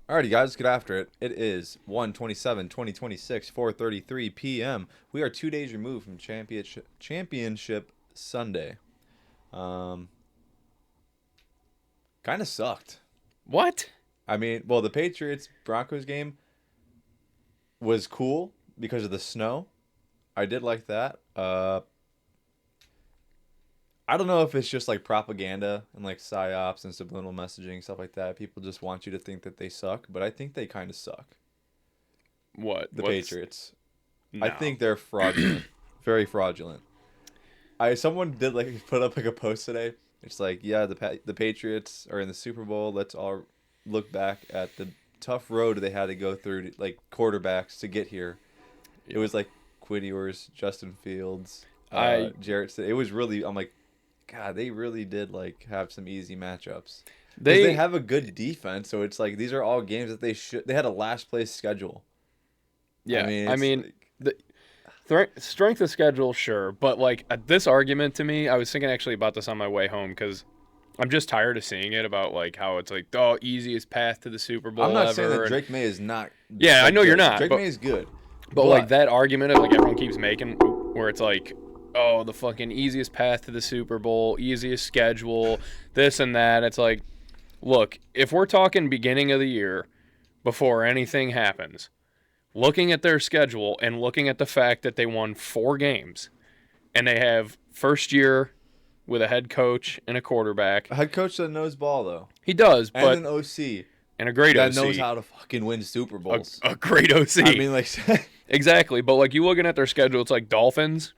Alrighty, guys, let's get after it. It is 1/27/2026, 4:33 p.m. We are 2 days removed from championship Sunday. Um, kind of sucked. What? I mean, well, the Patriots Broncos game was cool because of the snow. I did like that. I don't know if it's just like propaganda and like psyops and subliminal messaging, stuff like that. People just want you to think that they suck, but I think they kind of suck. What? The What's... Patriots. I No. think they're fraudulent. Very fraudulent. Someone did like put up like a post today. It's like, yeah, the Patriots are in the Super Bowl. Let's all look back at the tough road they had to go through, like quarterbacks to get here. It was like Quinn Ewers, Justin Fields, Jarrett. It was really. I'm like, God, they really did like have some easy matchups. Because they have a good defense, so it's like these are all games that they had a last place schedule. Yeah, I mean, the strength of schedule, sure, but like this argument to me, I was thinking actually about this on my way home because I'm just tired of seeing it about like how it's like the easiest path to the Super Bowl I'm not ever. saying that Drake May is not. Yeah, like, I know you're not. Drake May is good, but like that argument of like everyone keeps making, where it's like, oh, the fucking easiest path to the Super Bowl, easiest schedule, this and that. It's like, look, if we're talking beginning of the year, before anything happens, looking at their schedule and looking at the fact that they won 4 games and they have first year with a head coach and a quarterback. A head coach that knows ball though. He does, but and an OC and a great that OC knows how to fucking win Super Bowls. A great OC. I mean, like exactly. But like you looking at their schedule, it's like Dolphins.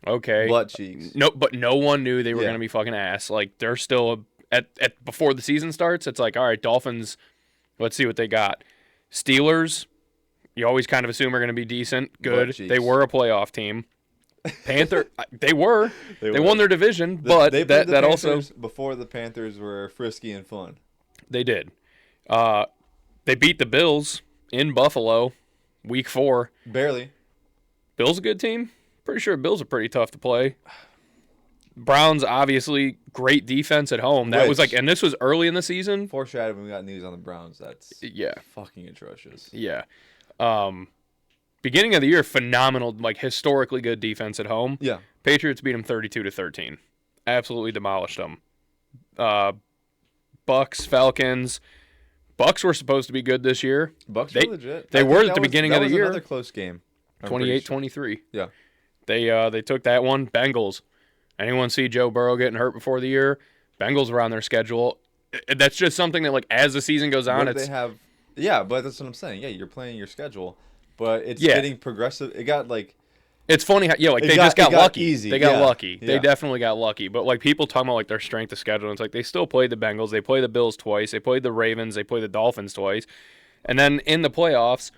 Okay. butt cheeks. No, but no one knew they were Yeah. going to be fucking ass. Like they're still at before the season starts. It's like, all right, Dolphins. Let's see what they got. Steelers. You always kind of assume are going to be decent, good. Butt cheeks. They were a playoff team. Panther. They were. They were. won their division, but they played the that also Panthers before the Panthers were frisky and fun. they did. They beat the Bills in Buffalo, week 4. Barely. Bills a good team. Pretty sure Bills are pretty tough to play. Browns obviously great defense at home. That was like, and this was early in the season. Foreshadowing, we got news on the Browns. That's fucking atrocious. Yeah. Beginning of the year, phenomenal, like historically good defense at home. Yeah. Patriots beat them 32-13. Absolutely demolished them. Bucks, Falcons. Bucks were supposed to be good this year. Bucks were legit. They were at the beginning of the year. Another close game. 28-23. Yeah. They took that one. Bengals. Anyone see Joe Burrow getting hurt before the year? Bengals were on their schedule. That's just something that, like, as the season goes on, they have. Yeah, but that's what I'm saying. Yeah, you're playing your schedule, but it's getting progressive. It got like. It's funny how they just got lucky. Easy. They got lucky. Yeah. They definitely got lucky. But like people talking about like their strength of schedule, it's like they still played the Bengals, they played the Bills twice, they played the Ravens, they played the Dolphins twice, and then in the playoffs,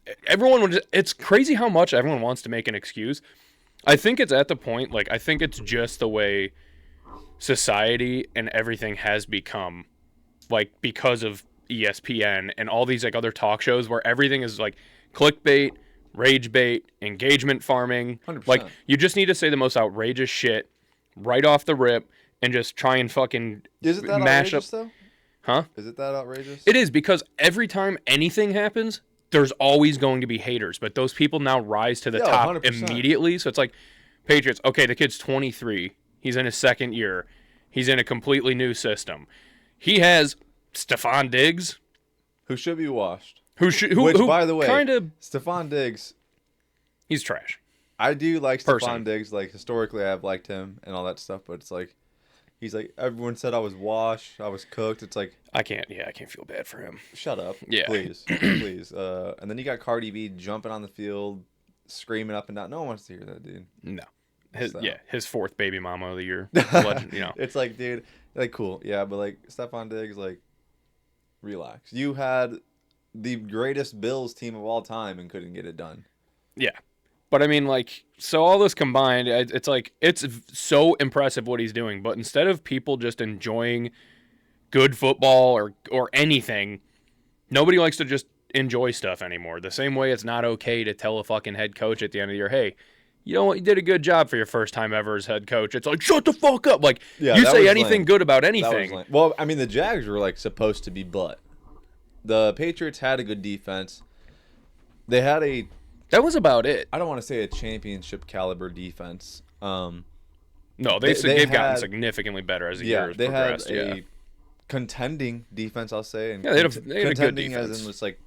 it's crazy how much everyone wants to make an excuse. I think it's at the point, like I think it's just the way society and everything has become, like because of ESPN and all these like other talk shows where everything is like clickbait, rage bait, engagement farming. 100%. Like you just need to say the most outrageous shit right off the rip and just try and fucking Is it that mash outrageous, up. though? Huh? Is it that outrageous? It is, because every time anything happens, there's always going to be haters, but those people now rise to the top 100%. immediately. So it's like Patriots, okay, the kid's 23. He's in his second year. He's in a completely new system. He has Stephon Diggs, Who should be washed. Which, by the way, kind of, Stephon Diggs, he's trash. I do like Person. Stephon Diggs. Like historically, I've liked him and all that stuff. But it's like, he's like everyone said I was washed, I was cooked. It's like I can't feel bad for him. shut up, Yeah. please, please. And then you got Cardi B jumping on the field, screaming up and down. No one wants to hear that, dude. No. So. His 4th baby mama of the year. Legend, It's like, dude, like cool, yeah, but like Stephon Diggs, like, relax. You had the greatest Bills team of all time and couldn't get it done. Yeah. But I mean, like, so all this combined, it's like, it's so impressive what he's doing. But instead of people just enjoying good football or anything, nobody likes to just enjoy stuff anymore. The same way it's not okay to tell a fucking head coach at the end of the year, hey, you know what, you did a good job for your first time ever as head coach. It's like, shut the fuck up. Like, Yeah, you that say was anything lame. good about That was anything. lame. Well, I mean, the Jags were like supposed to be butt. the Patriots had a good defense. They had a, That was about it. I don't want to say a championship caliber defense. No, they've gotten significantly better as the years progressed. They had a contending defense, I'll say. And yeah, they had a good contending defense. as in just like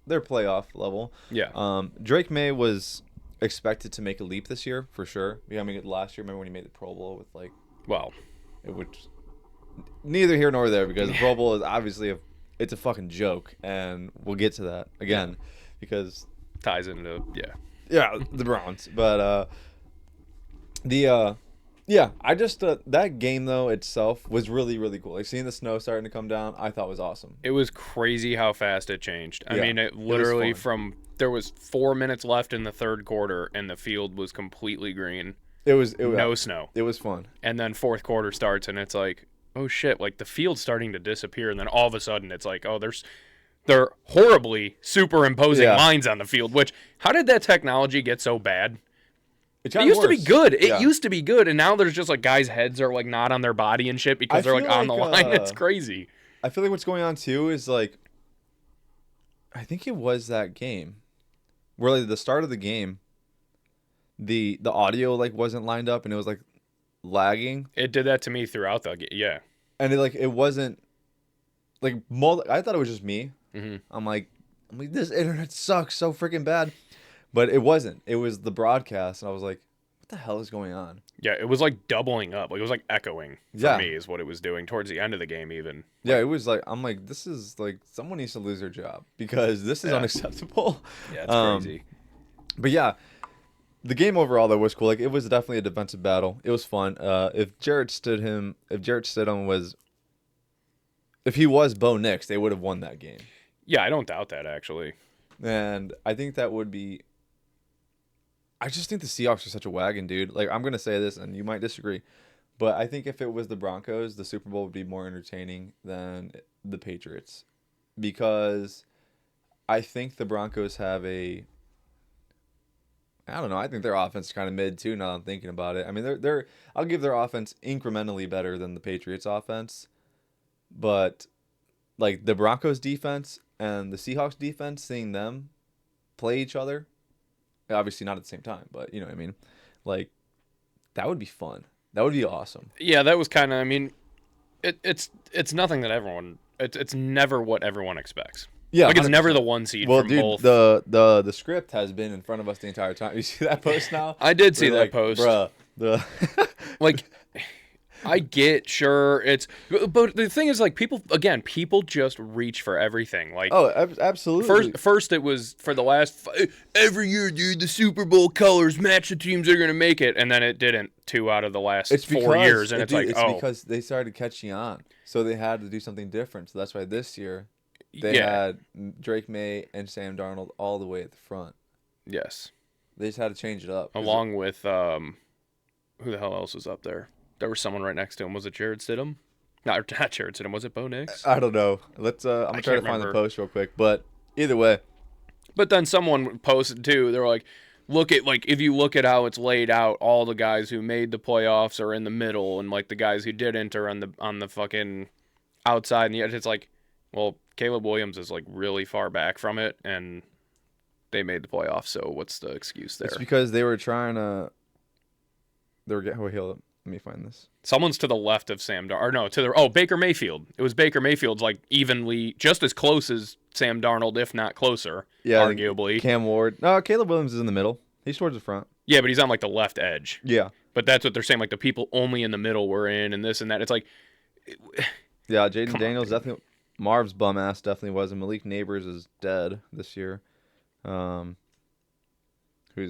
their playoff level. Yeah. Drake May was expected to make a leap this year for sure. I mean, last year, remember when he made the Pro Bowl with like, Well, it would neither here nor there because the Pro Bowl is obviously it's a fucking joke, and we'll get to that again because ties into the Browns, but I just that game though itself was really really cool. Like seeing the snow starting to come down, I thought was awesome. It was crazy how fast it changed. I mean, it literally there was 4 minutes left in the third quarter, and the field was completely green. It was no snow. It was fun. And then fourth quarter starts, and it's like, oh shit! Like the field's starting to disappear, and then all of a sudden it's like, oh, they're horribly superimposing lines on the field. Which how did that technology get so bad? It used to be good. It used to be good, and now there's just like guys' heads are like not on their body and shit because they're like on the line. It's crazy. I feel like what's going on too is like, I think it was that game where like the start of the game, the audio like wasn't lined up and it was like lagging. It did that to me throughout the game. Yeah. And it wasn't like I thought it was just me. Mm-hmm. I'm like this internet sucks so freaking bad. But it wasn't. It was the broadcast, and I was like, "What the hell is going on?" Yeah, it was like doubling up. Like it was like echoing for me is what it was doing towards the end of the game. Even it was like I'm like, this is like someone needs to lose their job because this is unacceptable. Yeah, it's crazy. But yeah, the game overall though was cool. Like it was definitely a defensive battle. It was fun. If he was Bo Nix, they would have won that game. Yeah, I don't doubt that actually. And I think that would be. I just think the Seahawks are such a wagon, dude. Like, I'm going to say this, and you might disagree, but I think if it was the Broncos, the Super Bowl would be more entertaining than the Patriots. Because I think the Broncos have I don't know, I think their offense is kind of mid, too, now that I'm thinking about it. I mean, I'll give their offense incrementally better than the Patriots' offense. But, like, the Broncos' defense and the Seahawks' defense, seeing them play each other, obviously not at the same time, but you know what I mean? Like, that would be fun. That would be awesome. Yeah, that was kind of, I mean, it's nothing that everyone, it's never what everyone expects. Yeah. Like, it's 100%. Never the one seed from both. The script has been in front of us the entire time. You see that post now? I did see that post. Bruh. Like, I get, sure, but the thing is, like, people just reach for everything. Like, absolutely. First it was for the last every year, dude, the Super Bowl colors match the teams that are gonna make it, and then it didn't 2 out of the last 4 years, and it's because they started catching on, so they had to do something different. So that's why this year they had Drake May and Sam Darnold all the way at the front. Yes, they just had to change it up, along with who the hell else was up there? There was someone right next to him. Was it Jared Stidham? Not Jared Stidham. Was it Bo Nix? I don't know. Let's. I'm gonna try to find the post real quick. But either way. But then someone posted too. They're like, if you look at how it's laid out, all the guys who made the playoffs are in the middle, and like the guys who didn't are on the fucking outside. And yet it's like, well, Caleb Williams is like really far back from it, and they made the playoffs. So what's the excuse there? It's because they were trying to. They were getting. Let me find this. Someone's to the left of Sam Darnold. Or no, Baker Mayfield. It was Baker Mayfield's like evenly, just as close as Sam Darnold, if not closer, arguably. Cam Ward. No, Caleb Williams is in the middle. He's towards the front. Yeah, but he's on like the left edge. Yeah. But that's what they're saying. Like the people only in the middle were in and this and that. It's like. Yeah, Jaden Daniels definitely. Marv's bum ass definitely was. And Malik Neighbors is dead this year. Who's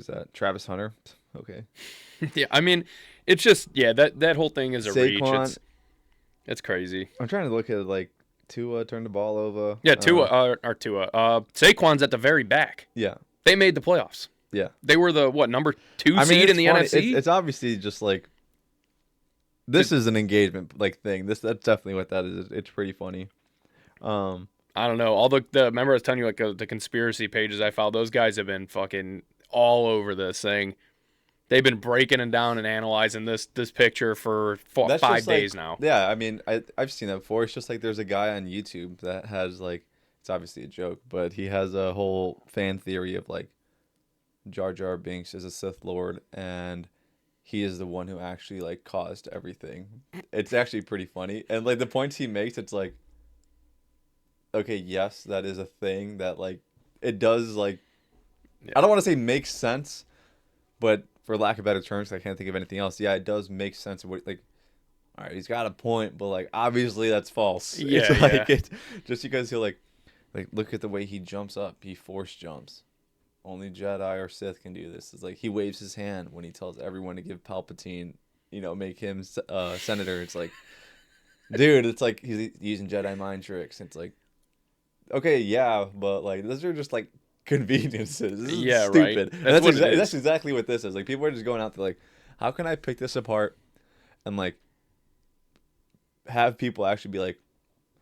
that? Travis Hunter. Okay. Yeah, I mean, it's just that whole thing is a Saquon, reach. It's crazy. I'm trying to look at like Tua turned the ball over. Yeah, Tua. Saquon's at the very back. Yeah, they made the playoffs. Yeah, they were the number 2 seed in the NFC. It's obviously just like this is an engagement like thing. That's definitely what that is. It's pretty funny. I don't know. All the remember I was telling you like the conspiracy pages I followed. Those guys have been fucking all over this thing. They've been breaking it down and analyzing this picture for 5 days now. Yeah, I mean, I've seen that before. It's just like there's a guy on YouTube that has like it's obviously a joke, but he has a whole fan theory of like Jar Jar Binks is a Sith Lord and he is the one who actually like caused everything. It's actually pretty funny. And like the points he makes, it's like, okay, yes, that is a thing that like it does like Yeah. I don't want to say makes sense, but for lack of better terms, I can't think of anything else. Yeah, it does make sense. What like, all right, he's got a point, but like obviously that's false. Yeah, It's like yeah. it just because he'll like look at the way he jumps up. He force jumps. Only Jedi or Sith can do this. It's like he waves his hand when he tells everyone to give Palpatine, make him senator. It's like, dude, it's like he's using Jedi mind tricks. It's like, okay, yeah, but like those are just like conveniences. This is Yeah, right. stupid. And That's what it is. that's exactly what this is. Like people are just going out there like, how can I pick this apart and like have people actually be like,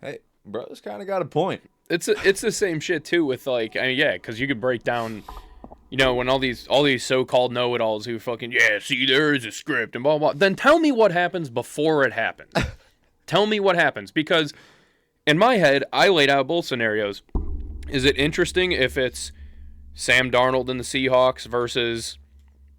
hey, bro, this kind of got a point. It's the same shit too with like yeah, because you could break down, when all these so-called know-it-alls who fucking see there is a script and blah blah. Then tell me what happens before it happens. Tell me what happens because in my head I laid out both scenarios. Is it interesting if it's Sam Darnold and the Seahawks versus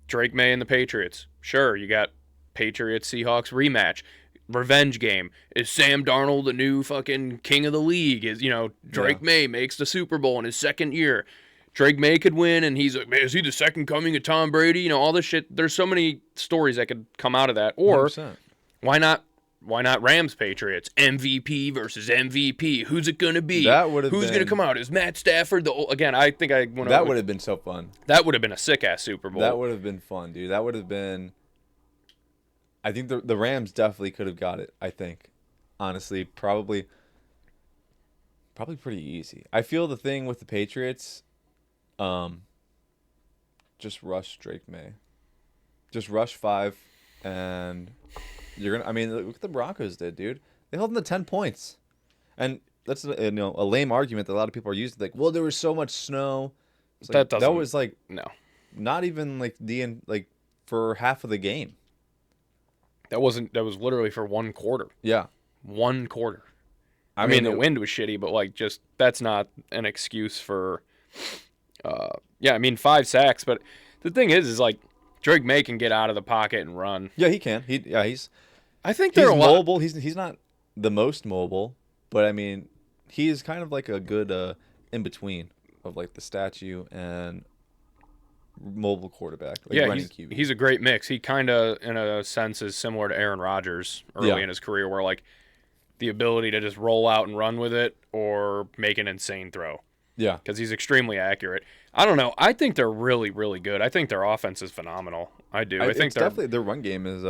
Drake May and the Patriots? Sure, you got Patriots Seahawks rematch. Revenge game. Is Sam Darnold the new fucking king of the league? Is Drake May makes the Super Bowl in his second year. Drake May could win and he's like, man, is he the second coming of Tom Brady? All this shit. There's so many stories that could come out of that. Or 100%. why not Rams Patriots? MVP versus MVP. Who's it gonna be? That would have Who's been, gonna come out? Is Matt Stafford again? I think I went that would have been so fun. That would have been a sick ass Super Bowl. That would have been fun, dude. That would have been. I think the Rams definitely could have got it. I think, honestly, probably pretty easy. I feel the thing with the Patriots, just rush Drake May, just rush 5, and you're gonna. I mean, look what the Broncos did, dude. They held them to 10 points, and that's a lame argument that a lot of people are using. Like, well, there was so much snow. It's like, that was like no, not even like for half of the game. That was literally for one quarter. Yeah. 1 quarter. I mean mean, the wind was shitty, but like just that's not an excuse for 5 sacks, but the thing is like Drake May can get out of the pocket and run. Yeah, he can. I think he's they're mobile. He's not the most mobile, but I mean, he's kind of like a good in between of like the statue and mobile quarterback, like running QB. He's a great mix. He kind of, in a sense, is similar to Aaron Rodgers early in his career, where like the ability to just roll out and run with it or make an insane throw. Yeah, because he's extremely accurate. I don't know. I think they're really, really good. I think their offense is phenomenal. I do. I think definitely their run game is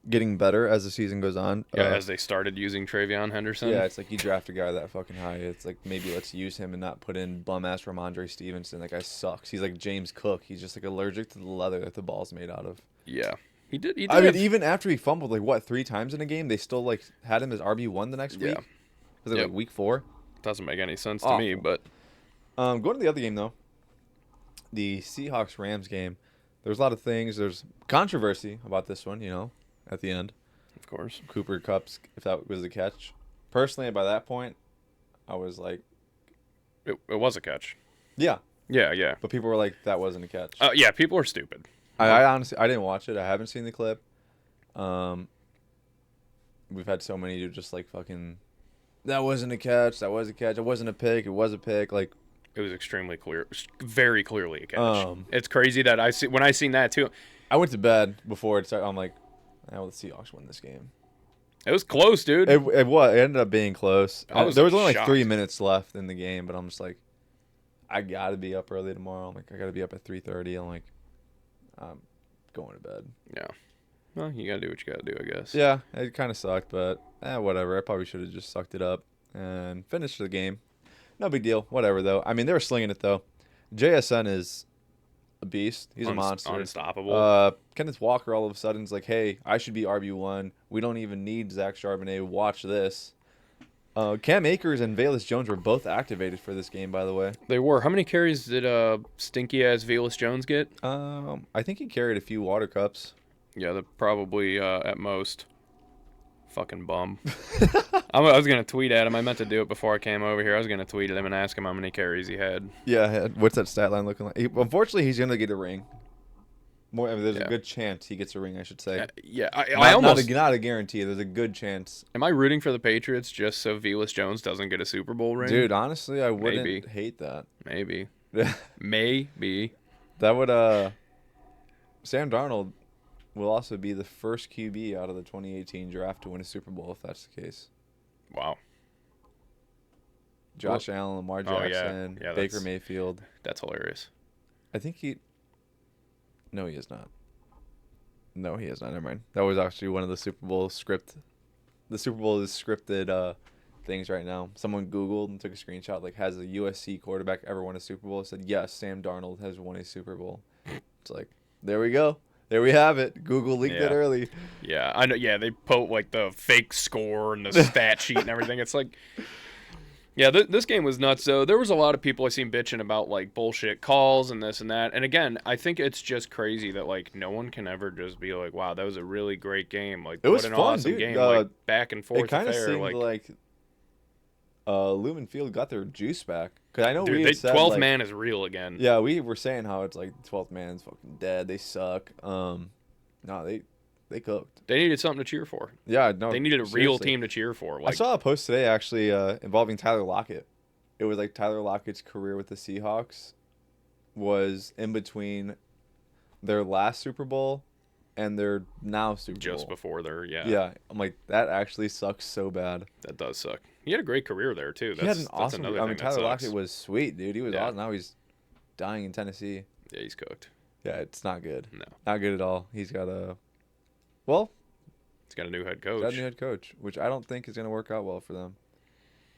getting better as the season goes on. Yeah, as they started using Travion Henderson. Yeah, it's like you draft a guy that fucking high. It's like maybe let's use him and not put in bum ass Ramondre Stevenson. That guy sucks. He's like James Cook. He's just like allergic to the leather that the ball's made out of. Yeah, he did. I mean, even after he fumbled like 3 times in a game, they still like had him as RB1 the next week. Was it like week 4? Doesn't make any sense to me, but going to the other game though, the Seahawks Rams game. There's a lot of things. There's controversy about this one. At the end. Of course. Cooper Kupp's, if that was the catch. Personally, by that point, I was like... It was a catch. Yeah. Yeah. But people were like, that wasn't a catch. Yeah, people are stupid. I honestly, I didn't watch it. I haven't seen the clip. We've had so many who just like fucking... That wasn't a catch. That was a catch. It wasn't a pick. It was a pick. Like... It was extremely clear. Very clearly a catch. It's crazy that when I seen that too... I went to bed before it started. I'm like... How will the Seahawks win this game? It was close, dude. It ended up being close. There was only shocked. like 3 minutes left in the game, but I'm just like, I gotta be up early tomorrow. I'm like, I gotta be up at 3:30. I'm like, I'm going to bed. Yeah. Well, you gotta do what you gotta do, I guess. Yeah, it kind of sucked, but whatever. I probably should have just sucked it up and finished the game. No big deal. Whatever though. I mean, they were slinging it though. JSN is a beast. He's a monster. Unstoppable. Kenneth Walker all of a sudden is like, hey, I should be RB1. We don't even need Zach Charbonnet. Watch this. Cam Akers and Velus Jones were both activated for this game, by the way. They were. How many carries did stinky-ass Velus Jones get? I think he carried a few water cups. Yeah, probably at most. Fucking bum. I was going to tweet at him. I meant to do it before I came over here. I was going to tweet at him and ask him how many carries he had. Yeah, what's that stat line looking like? Unfortunately, he's going to get a ring. More, I mean, there's a Yeah. good chance he gets a ring, I should say. Yeah, Not, I almost... not a guarantee. There's a good chance. Am I rooting for the Patriots just so Velus Jones doesn't get a Super Bowl ring? Dude, honestly, I wouldn't Maybe. hate that. Maybe. Maybe. That would, Sam Darnold will also be the first QB out of the 2018 draft to win a Super Bowl, if that's the case. Wow. Josh Allen, Lamar Jackson, Yeah, Baker Mayfield. That's hilarious. I think he... No, he is not. No, he is not. Never mind. That was actually one of the Super Bowl script. The Super Bowl is scripted things right now. Someone Googled and took a screenshot. Like, has a USC quarterback ever won a Super Bowl? It said yes. Sam Darnold has won a Super Bowl. It's like, there we go. There we have it. Google leaked it early. Yeah, I know. Yeah, they put like the fake score and the stat sheet and everything. It's like, yeah, this game was nuts. So there was a lot of people I seen bitching about like bullshit calls and this and that. And again, I think it's just crazy that like no one can ever just be like, wow, that was a really great game. Like, It was what an fun, awesome dude. game. Like back and forth. It kind of affair. seemed like Lumen Field got their juice back. Because I know dude, we had said 12th like, man is real again. Yeah, we were saying how it's like the 12th man's fucking dead. They suck. No, they cooked. They needed something to cheer for. Yeah, no. They needed a seriously. real team to cheer for. Like, I saw a post today actually involving Tyler Lockett. It was like Tyler Lockett's career with the Seahawks was in between their last Super Bowl and their now Super Bowl. just before their Yeah, I'm like, that actually sucks so bad. That does suck. He had a great career there too. He had an awesome. Another I mean, thing that Tyler sucks. Lockett was sweet, dude. He was Yeah. awesome. Now he's dying in Tennessee. Yeah, he's cooked. Yeah, it's not good. No, Not good at all. He's got a he's got a new head coach. got a new head coach, which I don't think is going to work out well for them.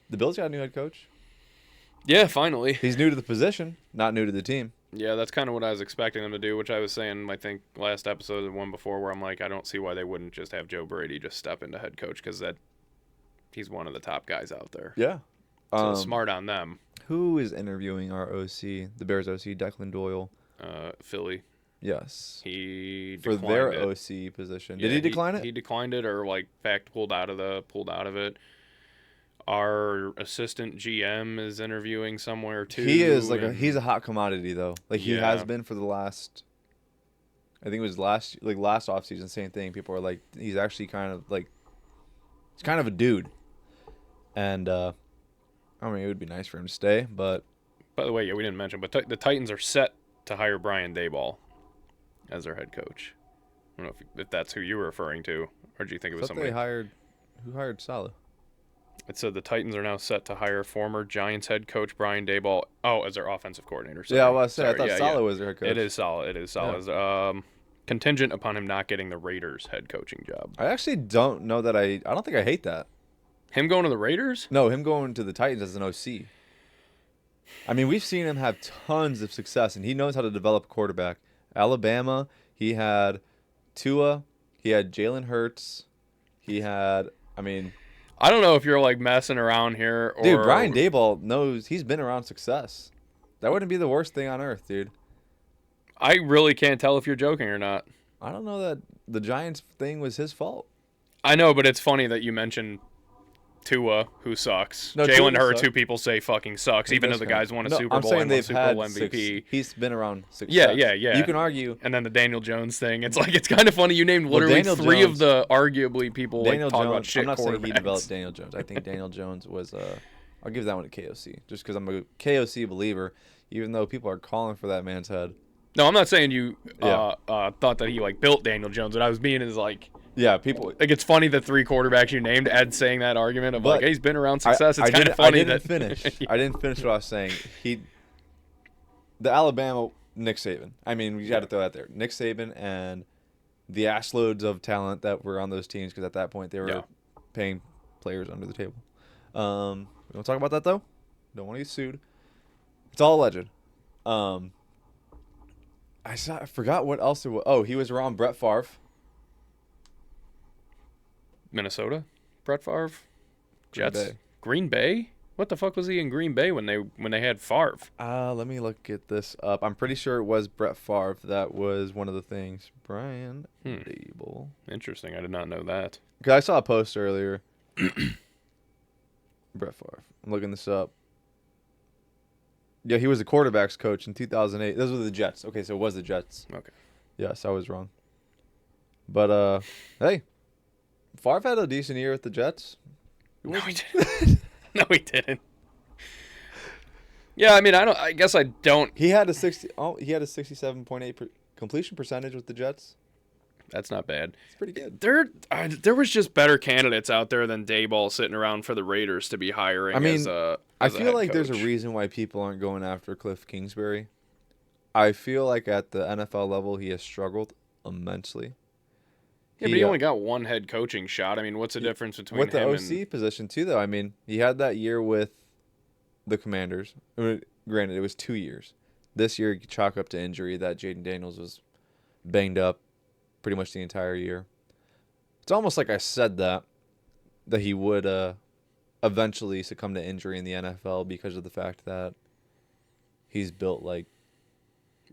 The Bills got a new head coach. Yeah, finally. He's new to the position, not new to the team. Yeah, that's kind of what I was expecting them to do, which I was saying, I think, last episode, the one before, where I'm like, I don't see why they wouldn't just have Joe Brady just step into head coach, because he's one of the top guys out there. Yeah. So smart on them. Who is interviewing our OC, the Bears OC, Declan Doyle? Philly. Yes. He For declined their it. OC position. Yeah, Did he decline it? He declined it, or like, in fact, pulled out of it. Our assistant GM is interviewing somewhere too. He is he's a hot commodity though. Like he Yeah. has been for the last. I think it was last offseason. Same thing. People are like, he's actually kind of like, he's kind of a dude. And I mean, it would be nice for him to stay, but By the way, yeah, we didn't mention, but the Titans are set to hire Brian Daboll as their head coach. I don't know if that's who you were referring to, or do you think it was I thought somebody? who hired Saleh? It said the Titans are now set to hire former Giants head coach Brian Daboll. Oh, as their offensive coordinator. Sorry. Yeah, well, I said I Sorry, thought Saleh was their head coach. It is Saleh. Contingent upon him not getting the Raiders head coaching job. I actually don't know that I don't think I hate that. Him going to the Raiders? No, him going to the Titans as an OC. I mean, we've seen him have tons of success, and he knows how to develop a quarterback. Alabama, he had Tua, he had Jalen Hurts, he had, I mean... I don't know if you're like messing around here or... Dude, Brian Daboll knows, he's been around success. That wouldn't be the worst thing on earth, dude. I really can't tell if you're joking or not. I don't know that the Giants thing was his fault. I know, but it's funny that you mentioned Tua, who sucks. No, Jalen Tua Hurts, sucks. who people say fucking sucks, He even though does the count. guy's won a No, Super I'm Bowl saying and won they've Super had Bowl MVP. He's been around success. Yeah. You can argue. And then the Daniel Jones thing. It's like, it's kind of funny. You named literally Daniel three Jones- of the arguably people like Daniel talk about Jones, shit I'm not saying he quarterbacks. developed Daniel Jones. I think Daniel Jones was, I'll give that one to KOC, just because I'm a KOC believer, even though people are calling for that man's head. No, I'm not saying you Yeah. thought that he like built Daniel Jones. What I was being is like People... it's funny the three quarterbacks you named, Ed saying that argument of But like, hey, he's been around success. It's I kind didn't- of funny I didn't that finish. I didn't finish what I was saying. The Alabama Nick Saban. I mean, we got to throw that there. Nick Saban and the ass loads of talent that were on those teams, because at that point they were paying players under the table. We don't talk about that though. Don't want to get sued. It's all alleged. I forgot what else it was. Oh, he was around Brett Favre. Minnesota, Brett Favre, Green Jets, Bay. Green Bay. What the fuck was he in Green Bay when they had Favre? Let me look at this up. I'm pretty sure it was Brett Favre. That was one of the things. Brian Dable. Interesting. I did not know that. 'Cause I saw a post earlier. Brett Favre. I'm looking this up. Yeah, he was the quarterbacks coach in 2008. Those were the Jets. Okay, so it was the Jets. Okay. Yes, I was wrong. But hey, Favre had a decent year with the Jets. No, he didn't. No, he didn't. Yeah, I mean, I guess I don't. He had a 67.8 completion percentage with the Jets. That's not bad. It's pretty good. There was just better candidates out there than Dayball sitting around for the Raiders to be hiring. I mean, as a feel head like there's a coach. reason why people aren't going after Cliff Kingsbury. I feel like at the NFL level, he has struggled immensely. Yeah, but he only got one head coaching shot. I mean, what's the difference between with the him OC position too? Though I mean, he had that year with the Commanders. I mean, granted, it was 2 years. This year, you could chalk up to injury that Jaden Daniels was banged up pretty much the entire year. It's almost like I said that he would eventually succumb to injury in the NFL because of the fact that he's built like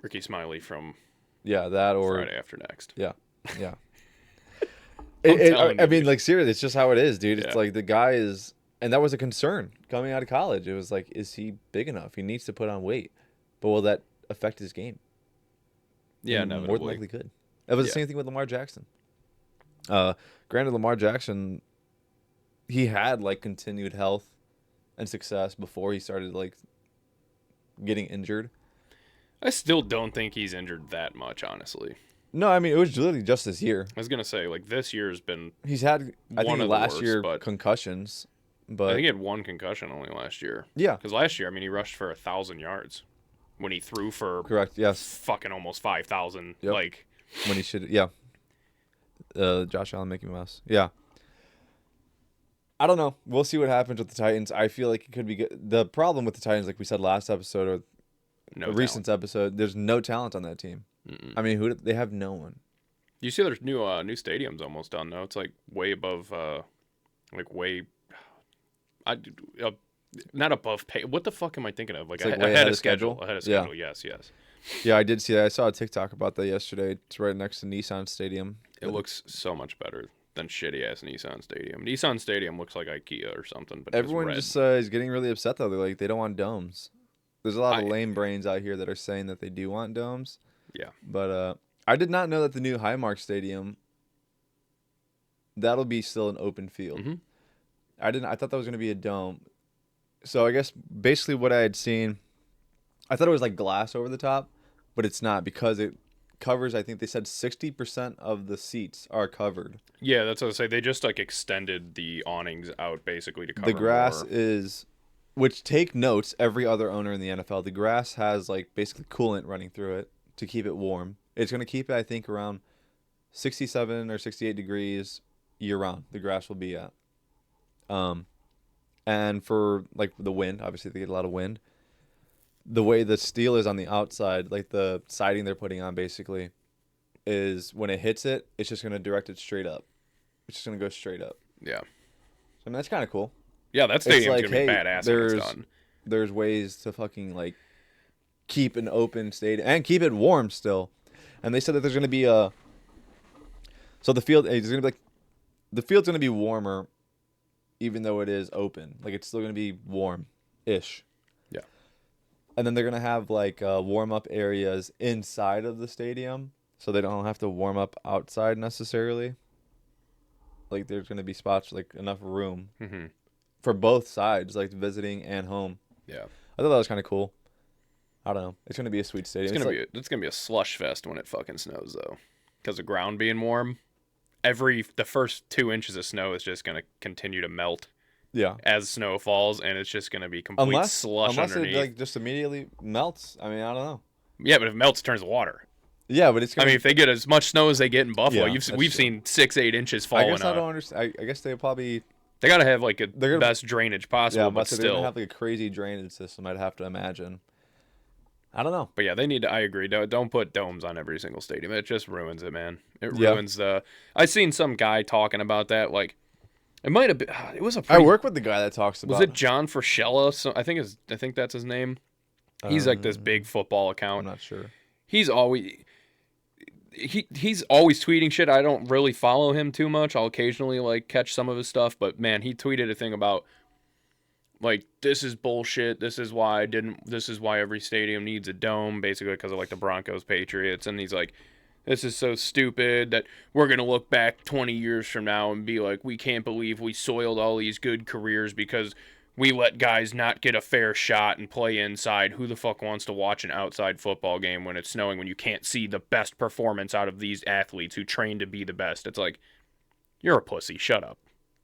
Ricky Smiley from that or Friday After Next? Yeah. telling I you, mean, dude. like seriously, it's just how it is, dude. Yeah. It's like the guy is, and that was a concern coming out of college. It was like, is he big enough? He needs to put on weight, but will that affect his game? Yeah, And more inevitably. than likely could. It was the same thing with Lamar Jackson. Granted, Lamar Jackson, he had like continued health and success before he started like getting injured. I still don't think he's injured that much, honestly. No, I mean, it was literally just this year. I was gonna say, like, this year's been. He's had, I One think, of the last worst, year but- concussions, but I think he had one concussion only last year. yeah, Because last year, I mean, he rushed for 1,000 yards when he threw for correct. Yes, fucking almost 5,000. Yep. Like, when he should. Yeah, Josh Allen making Mouse. Yeah, I don't know. We'll see what happens with the Titans. I feel like it could be good. The problem with the Titans, like we said last episode or no a recent episode, there's no talent on that team. Mm-mm. I mean, they have no one. You see, there's new stadium's almost done though. It's like way above, not above pay. What the fuck am I thinking of? Like, It's like way ahead of schedule? Ahead of Yeah. schedule. Yes. Yeah, I did see that. I saw a TikTok about that yesterday. It's right next to Nissan Stadium. It looks so much better than shitty ass Nissan Stadium. Nissan Stadium looks like IKEA or something. But Everyone it's just is getting really upset though. They're like, they don't want domes. There's a lot of lame brains out here that are saying that they do want domes. Yeah. But I did not know that the new Highmark Stadium, that'll be still an open field. Mhm. I thought that was going to be a dome. So I guess basically what I had seen, I thought it was like glass over the top, but it's not because it covers, I think they said 60% of the seats are covered. Yeah, that's what I say. They just like extended the awnings out basically to cover The grass more. is, which take notes, every other owner in the NFL, the grass has like basically coolant running through it to keep it warm. It's going to keep it, I think, around 67 or 68 degrees year round. The grass will be at. And for like the wind, obviously they get a lot of wind. The way the steel is on the outside, like the siding they're putting on basically, is when it hits it, it's just going to direct it straight up. It's just going to go straight up. Yeah. So, I mean, that's kind of cool. Yeah, that stadium's like, gonna be hey, badass when it's done. There's ways to fucking like keep an open stadium and keep it warm still. And they said that there's going to be so the field is going to be like, the field's going to be warmer even though it is open. Like it's still going to be warm-ish. Yeah. And then they're going to have like warm-up areas inside of the stadium so they don't have to warm up outside necessarily. Like there's going to be spots, like enough room Mm-hmm. for both sides, like visiting and home. Yeah. I thought that was kind of cool. I don't know. It's going to be a sweet stadium. It's gonna be a slush fest when it fucking snows though, because the ground being warm. The first 2 inches of snow is just gonna continue to melt Yeah. as snow falls, and it's just gonna be complete slush Unless underneath. it like just immediately melts. I mean, I don't know. Yeah, but if it melts, it turns to water. Yeah, but it's. I mean, if they get as much snow as they get in Buffalo, Yeah, we've that's we've true. seen 6-8 inches fall. I guess I don't understand. I guess they probably. They gotta have like They're gonna- best drainage possible, Yeah, but but they're gonna still. have like a crazy drainage system. I'd have to imagine. I don't know. But yeah, they need to. I agree. Don't put domes on every single stadium. It just ruins it, man. It Yeah. ruins the. I seen some guy talking about that. Like, It might have been. It was a I pretty. work with the guy that talks Was about. it John Frashella? So I think that's his name. He's like this big football I'm account. not sure. He's always he's always tweeting shit. I don't really follow him too much. I'll occasionally like catch some of his stuff, but man, he tweeted a thing about like this is bullshit. This is why every stadium needs a dome, basically because of like the Broncos Patriots, and he's like, this is so stupid that we're going to look back 20 years from now and be like, we can't believe we soiled all these good careers because we let guys not get a fair shot and play inside. Who the fuck wants to watch an outside football game when it's snowing, when you can't see the best performance out of these athletes who train to be the best? It's like, you're a pussy. Shut up.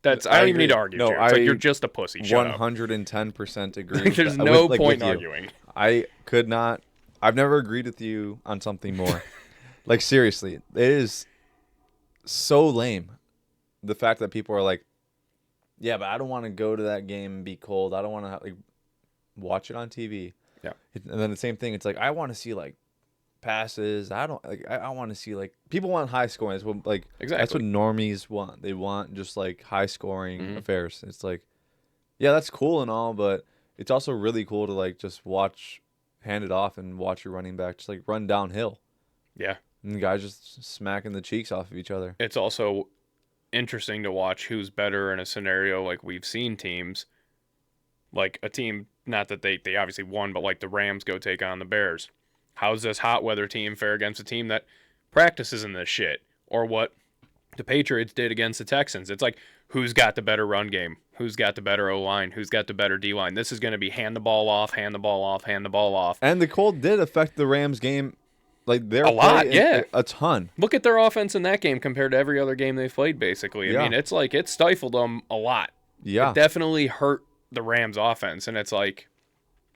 I don't even need to argue. No, it's like you're just a pussy. Shut up. 110% agree. There's no point in arguing. I could not. I've never agreed with you on something more. Like, seriously, it is so lame. The fact that people are like, yeah, but I don't want to go to that game and be cold. I don't want to like watch it on TV. Yeah. And then the same thing. It's like, I want to see like passes. I don't like. I want to see like people want high scoring. That's what like Exactly. That's what normies want. They want just like high scoring affairs. It's like, yeah, that's cool and all, but it's also really cool to like just watch, hand it off, and watch your running back just like run downhill. Yeah. And the guys just smacking the cheeks off of each other. It's also interesting to watch who's better in a scenario like we've seen teams, like a team, not that they obviously won, but like the Rams go take on the Bears. How's this hot weather team fare against a team that practices in this shit? Or what the Patriots did against the Texans. It's like, who's got the better run game? Who's got the better O-line? Who's got the better D-line? This is going to be hand the ball off, hand the ball off, hand the ball off. And the cold did affect the Rams game. Like they're a lot, yeah, a ton. Look at their offense in that game compared to every other game they've played. Basically, I mean, it's like it stifled them a lot. Yeah, it definitely hurt the Rams' offense, and it's like,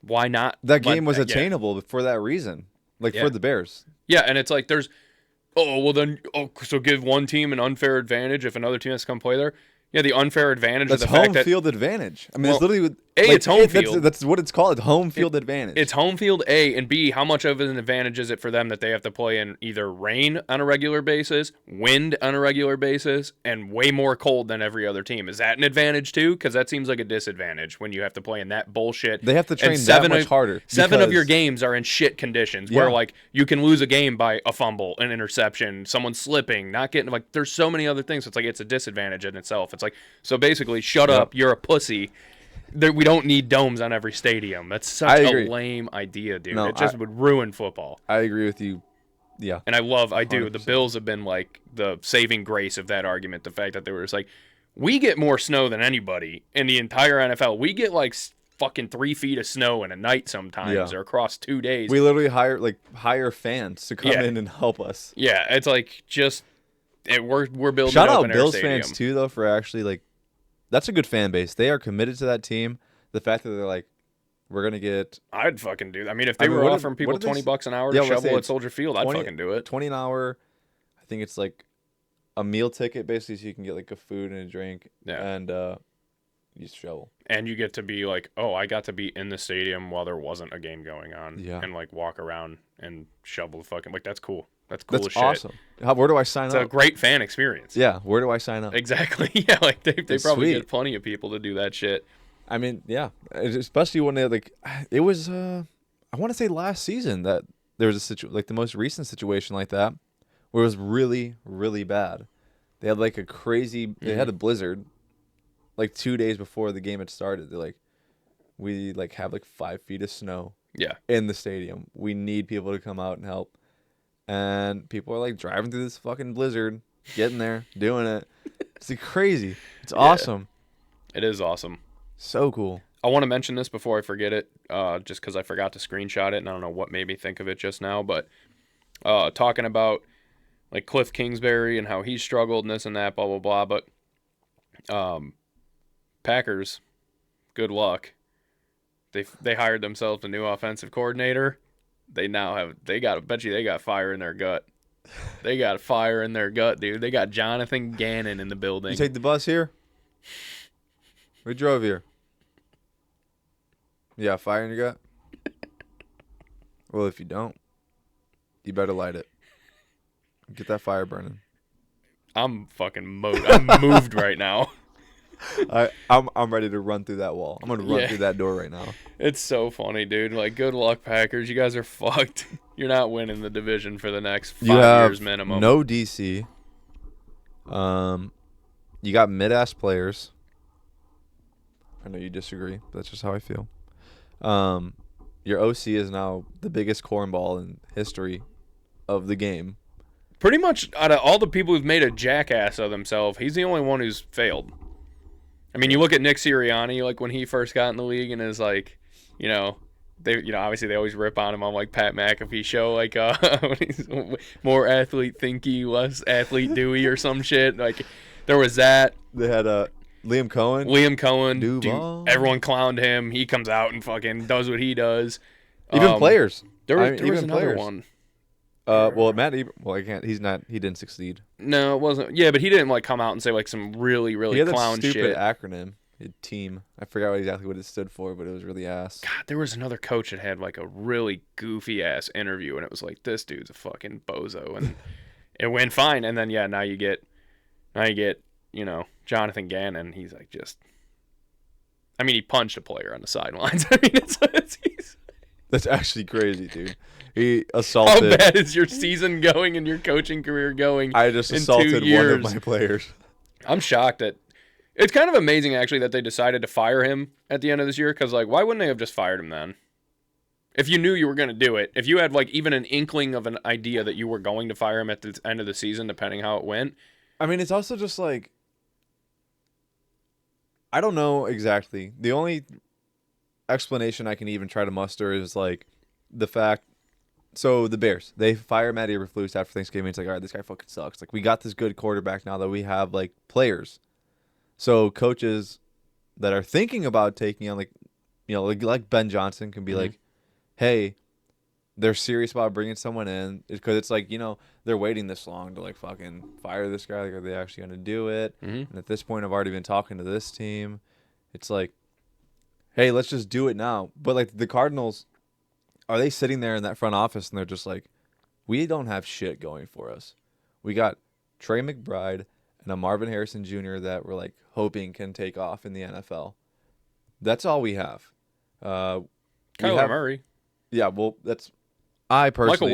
why not? That game was attainable for that reason, like for the Bears. Yeah, and it's like so give one team an unfair advantage if another team has to come play there. Yeah, the unfair advantage That's of the fact that home field advantage. I mean, it's literally it's home field. That's what it's called. Home field advantage. It's home field, A, and B, how much of an advantage is it for them that they have to play in either rain on a regular basis, wind on a regular basis, and way more cold than every other team? Is that an advantage too? Because that seems like a disadvantage when you have to play in that bullshit. They have to train that much harder. 7 of your games are in shit conditions where like you can lose a game by a fumble, an interception, someone slipping, not getting like. There's so many other things. It's like it's a disadvantage in itself. It's like, so basically, shut up. You're a pussy. We don't need domes on every stadium. That's such a lame idea, dude. No, it just would ruin football. I agree with you. Yeah. And I do. 100%. The Bills have been like the saving grace of that argument. The fact that they were just like, we get more snow than anybody in the entire NFL. We get like fucking 3 feet of snow in a night sometimes or across 2 days. We literally hire fans to come in and help us. Yeah, it's like we're building Shout it up out in Bills our stadium. fans too, though, for actually like. That's a good fan base. They are committed to that team. The fact that they're like, we're gonna get. I'd fucking do that. I mean, if they were offering people $20 an hour to shovel at Soldier Field, I'd fucking do it. 20 an hour. I think it's like a meal ticket basically, so you can get like a food and a drink. Yeah. And you shovel. And you get to be like, oh, I got to be in the stadium while there wasn't a game going on. Yeah. And like walk around and shovel the fucking that's cool. That's cool as shit. Awesome. Where do I sign up? It's a great fan experience. Yeah. Where do I sign up? Exactly. Yeah. Like they probably get plenty of people to do that shit. I mean, yeah. Especially when they like, it was, I want to say last season that there was like the most recent situation like that where it was really, really bad. They had like they had a blizzard like 2 days before the game had started. They're like, we like have like 5 feet of snow in the stadium. We need people to come out and help. And people are like driving through this fucking blizzard, getting there, doing it. It's like crazy. It's awesome. It is awesome. So cool. I want to mention this before I forget it, just because I forgot to screenshot it, and I don't know what made me think of it just now. But talking about like Cliff Kingsbury and how he struggled and this and that, blah blah blah. But Packers, good luck. They hired themselves a new offensive coordinator. They bet you they got fire in their gut. They got fire in their gut, dude. They got Jonathan Gannon in the building. You take the bus here? We drove here. Yeah, fire in your gut? Well, if you don't, you better light it. Get that fire burning. I'm fucking I'm moved right now. I'm ready to run through that wall. I'm gonna run Yeah. through that door right now. It's so funny, dude. Like, good luck, Packers. You guys are fucked. You're not winning the division for the next 5 You years have minimum. no DC. You got mid-ass players. I know you disagree, but that's just how I feel. Your OC is now the biggest cornball in history of the game. Pretty much out of all the people who've made a jackass of themselves, he's the only one who's failed. I mean, you look at Nick Sirianni, like when he first got in the league, and is like, obviously they always rip on him on like Pat McAfee show, like when he's more athlete thinky, less athlete doey or some shit. Like there was that. They had Liam Cohen. Dude, everyone clowned him. He comes out and fucking does what he does. Even players. There was another players. one. Matt Eber, he didn't succeed. No, it wasn't. Yeah, but he didn't like come out and say like some really, really he had clown that stupid shit. acronym. Team. I forgot exactly what it stood for, but it was really ass. God, there was another coach that had like a really goofy ass interview, and it was like, this dude's a fucking bozo, and it went fine. And then now you get Jonathan Gannon. He's like he punched a player on the sidelines. I mean, That's actually crazy, dude. He assaulted. How bad is your season going and your coaching career going? I just assaulted one of my players. I'm shocked that it's kind of amazing actually that they decided to fire him at the end of this year, because like why wouldn't they have just fired him then? If you knew you were going to do it, if you had like even an inkling of an idea that you were going to fire him at the end of the season, depending how it went. I mean, it's also just like, I don't know exactly. The only explanation I can even try to muster is like the fact. So the Bears, they fire Matt Eberflus after Thanksgiving. It's like, all right, this guy fucking sucks. Like we got this good quarterback now that we have like players. So coaches that are thinking about taking on like Ben Johnson can be like, hey, they're serious about bringing someone in, because it's like, they're waiting this long to like fucking fire this guy. Like, are they actually going to do it? And at this point, I've already been talking to this team. It's like, hey, let's just do it now. But like the Cardinals, are they sitting there in that front office and they're just like, we don't have shit going for us. We got Trey McBride and a Marvin Harrison Jr. that we're like hoping can take off in the NFL. That's all we have. Kyler Murray. Yeah, well, I personally.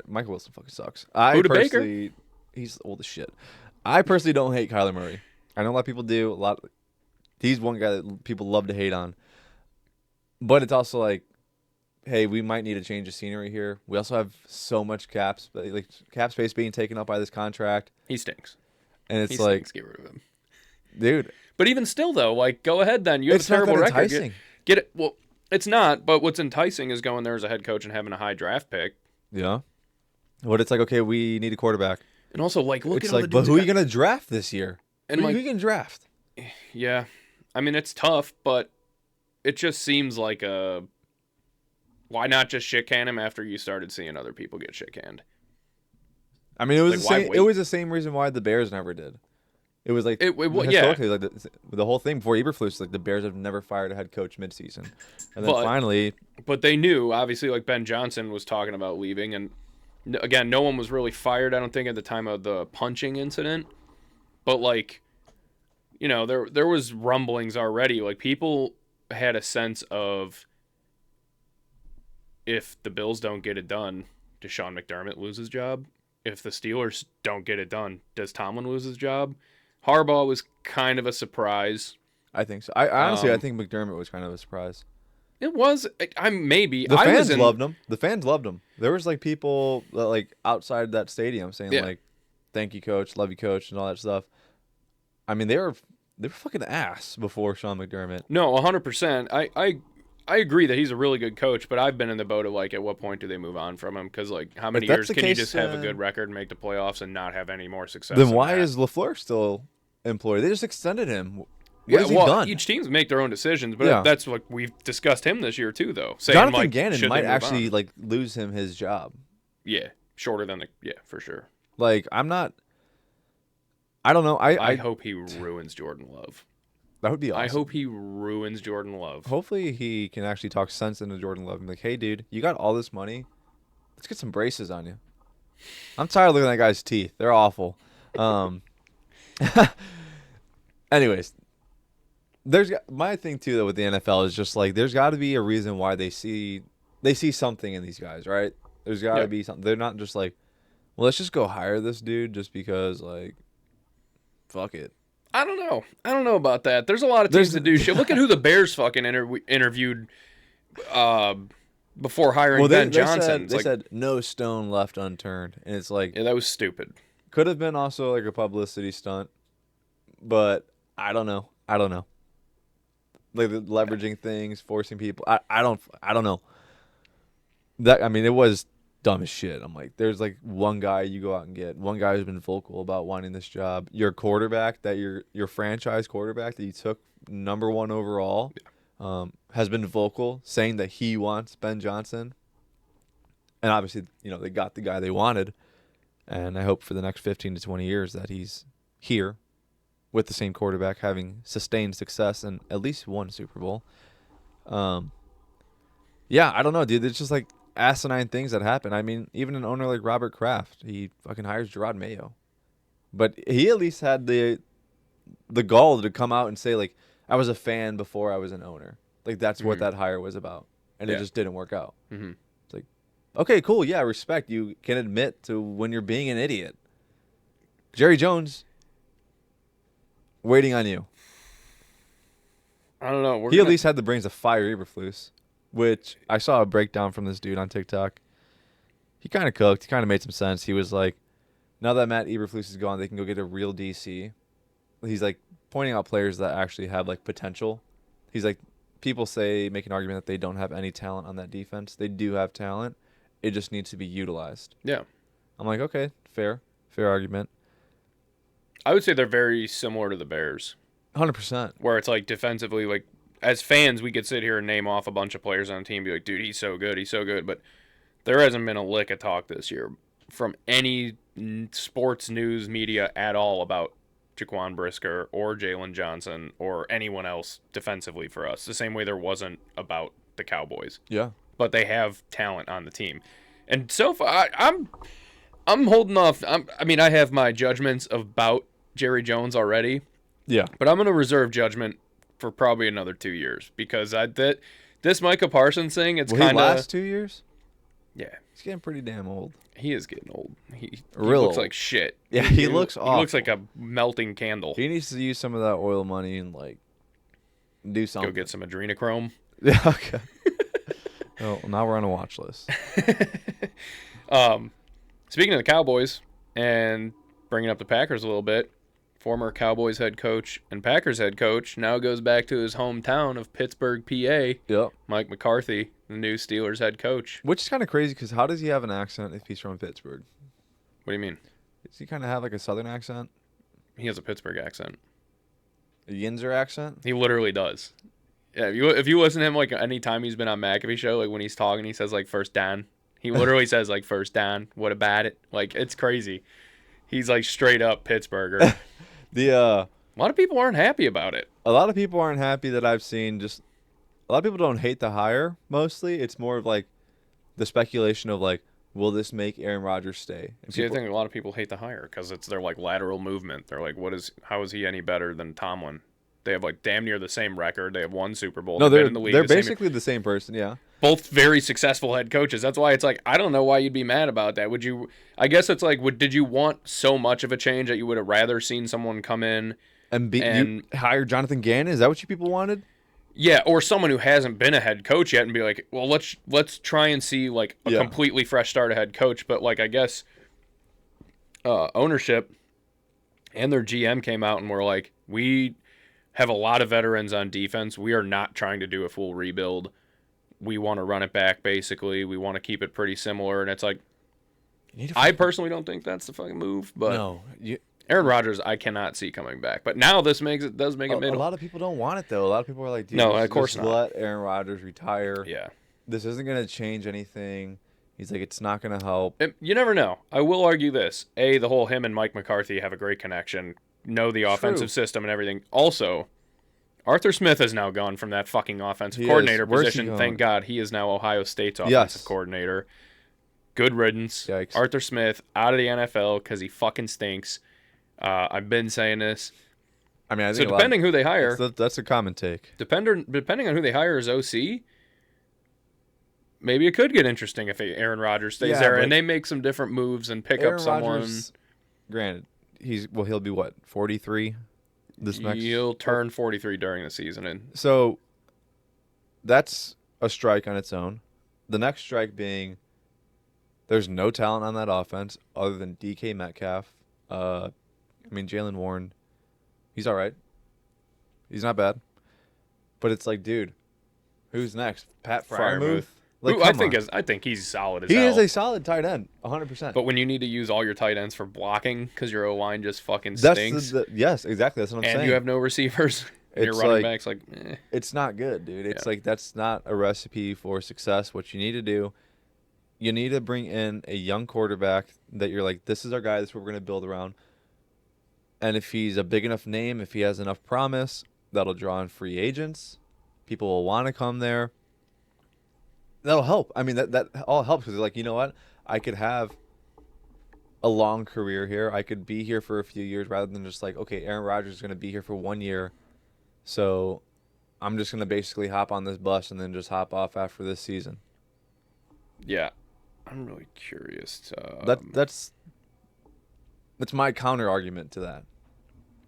Michael Wilson fucking sucks. Buda Baker. He's old as shit. I personally don't hate Kyler Murray. I know a lot of people do. He's one guy that people love to hate on. But it's also like, hey, we might need a change of scenery here. We also have so much cap space being taken up by this contract. He stinks. And it's like, stinks. Get rid of him, dude. But even still, though, like, go ahead then. You have a terrible record. Enticing. Get it. Well, it's not. But what's enticing is going there as a head coach and having a high draft pick. Yeah. But it's like, okay, we need a quarterback. And also, like, look at all the dudes. But who are you gonna draft this year? And who are you gonna draft? Yeah, I mean it's tough, but it just seems like why not just shit can him after you started seeing other people get shit canned? I mean, it was the same reason why the Bears never did. It was like historically, like the whole thing before Eberflus, like the Bears have never fired a head coach midseason, and then finally. But they knew, obviously, like Ben Johnson was talking about leaving, and again, no one was really fired, I don't think, at the time of the punching incident. But like, there was rumblings already. Like people had a sense of, if the Bills don't get it done, does Sean McDermott lose his job? If the Steelers don't get it done, does Tomlin lose his job? Harbaugh was kind of a surprise. I think so. I honestly think McDermott was kind of a surprise. It was. The fans loved him. The fans loved him. There was like people that, like outside that stadium saying like, "Thank you, coach. Love you, coach," and all that stuff. I mean, they were fucking ass before Sean McDermott. No, 100%. I agree that he's a really good coach, but I've been in the boat of like, at what point do they move on from him? Because like, how many years can you just have a good record and make the playoffs and not have any more success? Then why is LaFleur still employed? They just extended him. What has he done? Each team's make their own decisions, but that's what we've discussed him this year too, though. Saying, Jonathan like, Gannon might actually like lose him his job. Yeah, shorter than for sure. Like I don't know. I hope he ruins Jordan Love. That would be awesome. I hope he ruins Jordan Love. Hopefully he can actually talk sense into Jordan Love and be like, hey, dude, you got all this money. Let's get some braces on you. I'm tired of looking at that guy's teeth. They're awful. Anyways, My thing too though with the NFL is just like there's got to be a reason why they see something in these guys, right? There's got to Yeah. be something. They're not just like, well, let's just go hire this dude just because like, fuck it. I don't know. I don't know about that. There's a lot of teams There's that do shit. Look at who the Bears fucking interviewed uh, before hiring well, Ben Johnson. they said no stone left unturned, and it's like Yeah, that was stupid. could have been also like a publicity stunt, but I don't know. I don't know. Like the leveraging things, forcing people. I don't know. That I mean, it was dumb as shit. I'm like, there's like one guy you go out and get, one guy who's been vocal about wanting this job. Your quarterback, that your franchise quarterback that you took number one overall, has been vocal saying that he wants Ben Johnson. And obviously, they got the guy they wanted. And I hope for the next 15 to 20 years that he's here with the same quarterback, having sustained success in at least one Super Bowl. Yeah, I don't know, dude. It's just like asinine things that happen. I mean, even an owner like Robert Kraft, he fucking hires Gerard Mayo. But he at least had the gall to come out and say, like, I was a fan before I was an owner. Like, that's what that hire was about. And it just didn't work out. Mm-hmm. It's like, okay, cool. Yeah, respect. You can admit to when you're being an idiot. Jerry Jones, waiting on you. I don't know. He at least had the brains to fire Eberflus, which I saw a breakdown from this dude on TikTok. He kind of cooked. He kind of made some sense. He was like, now that Matt Eberflus is gone, they can go get a real DC. He's like pointing out players that actually have like potential. He's like, people make an argument that they don't have any talent on that defense. They do have talent. It just needs to be utilized. Yeah. I'm like, okay, fair argument. I would say they're very similar to the Bears. 100%. Where it's like defensively, like as fans, we could sit here and name off a bunch of players on the team and be like, dude, he's so good. But there hasn't been a lick of talk this year from any sports news media at all about Jaquan Brisker or Jalen Johnson or anyone else defensively for us. The same way there wasn't about the Cowboys. Yeah. But they have talent on the team. And so far, I'm holding off. I have my judgments about Jerry Jones already. Yeah. But I'm going to reserve judgment for probably another 2 years because this Micah Parsons thing, it's kind of last 2 years? Yeah. He's getting pretty damn old. He is getting old. He Real looks old. like shit. Yeah, he looks awful. He looks like a melting candle. He needs to use some of that oil money and like do something. Go get some adrenochrome. Yeah, okay. Well, now we're on a watch list. Speaking of the Cowboys and bringing up the Packers a little bit, former Cowboys head coach and Packers head coach now goes back to his hometown of Pittsburgh, PA. Yep. Mike McCarthy, the new Steelers head coach. Which is kind of crazy because how does he have an accent if he's from Pittsburgh? What do you mean? Does he kind of have like a southern accent? He has a Pittsburgh accent. A Yinzer accent? He literally does. Yeah, if you listen to him like any time he's been on McAfee show, like when he's talking, he says like first down. He literally says like first down. What about it? Like it's crazy. He's like straight up Pittsburgher. A lot of people aren't happy about it. A lot of people aren't happy that I've seen. Just a lot of people don't hate the hire. Mostly, it's more of like the speculation of like, will this make Aaron Rodgers stay? And See, I think a lot of people hate the hire because it's their like lateral movement. They're like, how is he any better than Tomlin? They have like damn near the same record. They have won Super Bowl. No, They've been in the league they're the same- basically the same person. Yeah. both very successful head coaches. That's why it's like I don't know why you'd be mad about that. Would you? I guess it's like, did you want so much of a change that you would have rather seen someone come in And you hire Jonathan Gannon? Is that what you people wanted? Yeah, or someone who hasn't been a head coach yet and be like, well, let's try and see like a completely fresh start of head coach. But like I guess ownership and their GM came out and were like, we have a lot of veterans on defense. We are not trying to do a full rebuild. We want to run it back, basically. We want to keep it pretty similar. And it's like, I personally don't think that's the fucking move. But No. Aaron Rodgers, I cannot see coming back. But now this does make it middle. A lot of people don't want it, though. A lot of people are like, dude, no, of course not. Let Aaron Rodgers retire. Yeah. This isn't going to change anything. He's like, it's not going to help. You never know. I will argue this. The whole him and Mike McCarthy have a great connection, know the offensive system and everything. Also, Arthur Smith has now gone from that fucking offensive coordinator position. Thank God he is now Ohio State's offensive coordinator. Good riddance. Yikes. Arthur Smith out of the NFL because he fucking stinks. I've been saying this. I mean, I So think depending who they hire, that's a common take. depending on who they hire as OC, maybe it could get interesting if Aaron Rodgers stays Yeah, there but and they make some different moves and pick up Aaron someone. Rodgers, granted, he'll be what, 43 this next. He'll turn 43 during the season, and So that's a strike on its own. The next strike being there's no talent on that offense other than DK Metcalf. I mean, Jalen Warren, he's all right. He's not bad. But it's like, dude, who's next? Pat Freiermuth? Like, who I think he's solid as he hell. is a solid tight end, 100%. But when you need to use all your tight ends for blocking because your O-line just fucking stinks, yes, exactly. That's what I'm saying. and you have no receivers, and your It's running like- back's like, eh. It's not good, dude. It's Yeah. like that's not a recipe for success. What you need to do, you need to bring in a young quarterback that you're like, this is our guy. This is what we're going to build around. And if he's a big enough name, if he has enough promise, that'll draw in free agents. People will want to come there. That'll help. I mean, that all helps because they're like, you know what? I could have a long career here. I could be here for a few years rather than just like, okay, Aaron Rodgers is going to be here for 1 year. So I'm just going to basically hop on this bus and then just hop off after this season. Yeah. I'm really curious. That's my counter argument to that.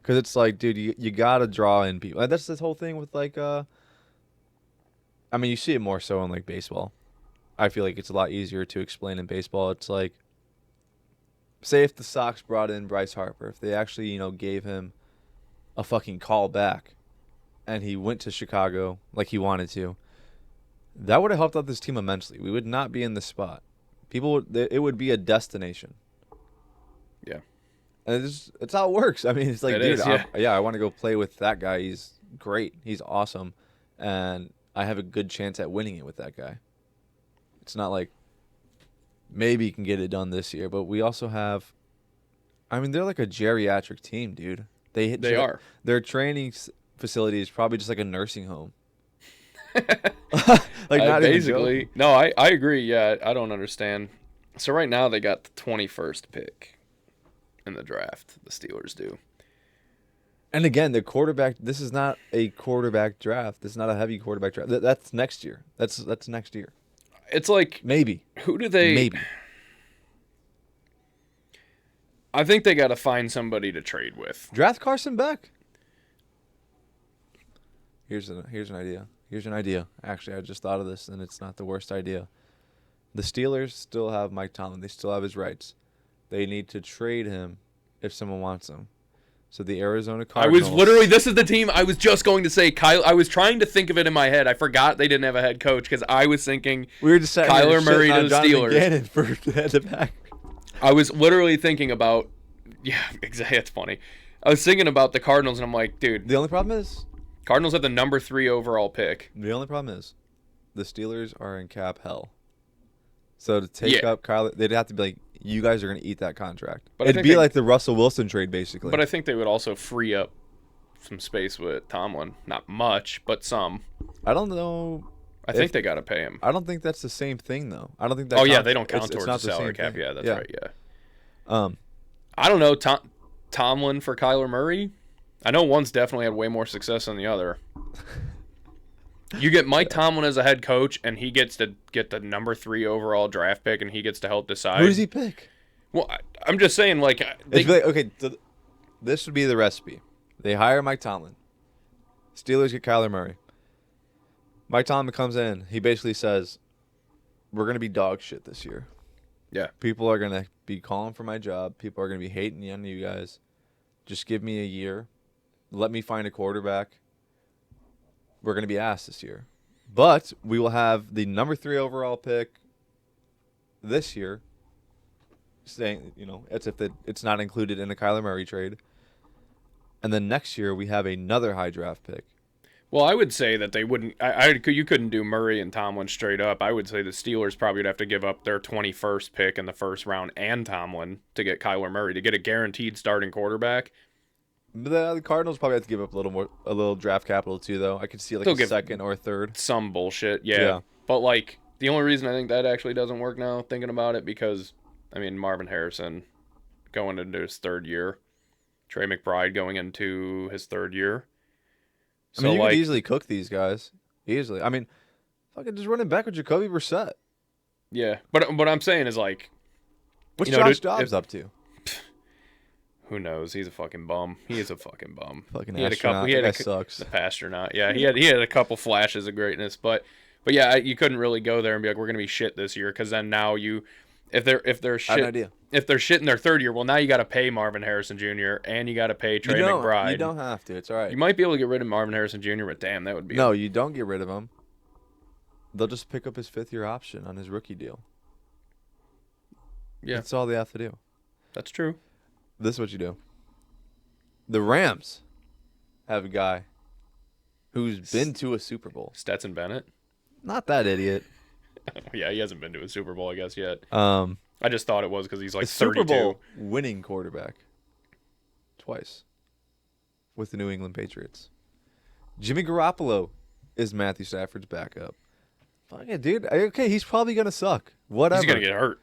Because it's like, dude, you got to draw in people. That's this whole thing with like, I mean, you see it more so in like baseball. I feel like it's a lot easier to explain in baseball. It's like, say if the Sox brought in Bryce Harper, if they actually, gave him a fucking call back and he went to Chicago like he wanted to, that would have helped out this team immensely. We would not be in this spot. It would be a destination. Yeah. And it's how it works. I mean, it's like, dude, yeah. I want to go play with that guy. He's great. He's awesome. And I have a good chance at winning it with that guy. It's not like maybe you can get it done this year, but we also have, I mean, they're like a geriatric team, dude. They are. Their training facility is probably just like a nursing home. Like not basically. even No, I agree. Yeah, I don't understand. So right now they got the 21st pick in the draft. The Steelers do. And again, the quarterback. This is not a quarterback draft. This is not a heavy quarterback draft. That's next year. That's next year. It's like Maybe. who do they? Maybe. I think they got to find somebody to trade with. Draft Carson Beck. Here's an idea. Here's an idea. Actually, I just thought of this, and it's not the worst idea. The Steelers still have Mike Tomlin. They still have his rights. They need to trade him if someone wants him. So the Arizona Cardinals. This is the team I was just going to say. I was trying to think of it in my head. I forgot they didn't have a head coach because I was thinking we were just Kyler Murray to the Steelers. Gannon for the back. I was literally thinking about, yeah, exactly. It's funny. I was thinking about the Cardinals, and I'm like, dude. The only problem is Cardinals have the number 3 overall pick. the Steelers are in cap hell. So to take up Kyler, they'd have to be like, you guys are going to eat that contract. But it'd be like the Russell Wilson trade, basically. But I think they would also free up some space with Tomlin. Not much, but some. I don't know. I think they got to pay him. I don't think that's the same thing, though. I don't think that. Oh, yeah, they don't count towards the the salary same cap. thing. Yeah, that's right, yeah. Um, I don't know. Tomlin for Kyler Murray? I know one's definitely had way more success than the other. You get Mike Tomlin as a head coach, and he gets to get the number 3 overall draft pick, and he gets to help decide. who does he pick? Well, I'm just saying, like... Okay, this would be the recipe. They hire Mike Tomlin. Steelers get Kyler Murray. Mike Tomlin comes in. He basically says, we're going to be dog shit this year. Yeah. People are going to be calling for my job. People are going to be hating on you guys. Just give me a year. Let me find a quarterback. We're going to be asked this year. But we will have the number 3 overall pick this year. Saying, as if it's not included in the Kyler Murray trade. And then next year we have another high draft pick. Well, I would say that they wouldn't. You couldn't do Murray and Tomlin straight up. I would say the Steelers probably would have to give up their 21st pick in the first round and Tomlin to get Kyler Murray to get a guaranteed starting quarterback. The Cardinals probably have to give up a little draft capital too, though. I could see like a second or third. Some bullshit, yeah. But like the only reason I think that actually doesn't work now, thinking about it, because I mean Marvin Harrison going into his 3rd year. Trey McBride going into his third year. I mean, So you like, could easily cook these guys. Easily. I mean, fucking just running back with Jacoby Brissett. yeah. But what I'm saying is like, What's you know, Josh dude, Dobbs up to? who knows? He's a fucking bum. He is a fucking bum. Fucking He had a couple. astronaut. He had That guy a sucks. the astronaut. Yeah, he had a couple flashes of greatness, but yeah, you couldn't really go there and be like, we're gonna be shit this year, because then now if they're I had an shit idea. if they're shit in their third year, well, now you got to pay Marvin Harrison Jr. and you got to pay Trey McBride. You don't have to. It's all right. You might be able to get rid of Marvin Harrison Jr., but damn, that would be No, you don't get rid of him. They'll just pick up his 5th-year option on his rookie deal. Yeah, That's all they have to do. that's true. This is what you do. The Rams have a guy who's been to a Super Bowl. Stetson Bennett. Not that idiot. Yeah, he hasn't been to a Super Bowl, I guess, yet. Um, I just thought it was because he's like a Super 32. Bowl winning quarterback twice with the New England Patriots. Jimmy Garoppolo is Matthew Stafford's backup. Fuck it, dude. Okay, he's probably gonna suck. Whatever. He's gonna get hurt.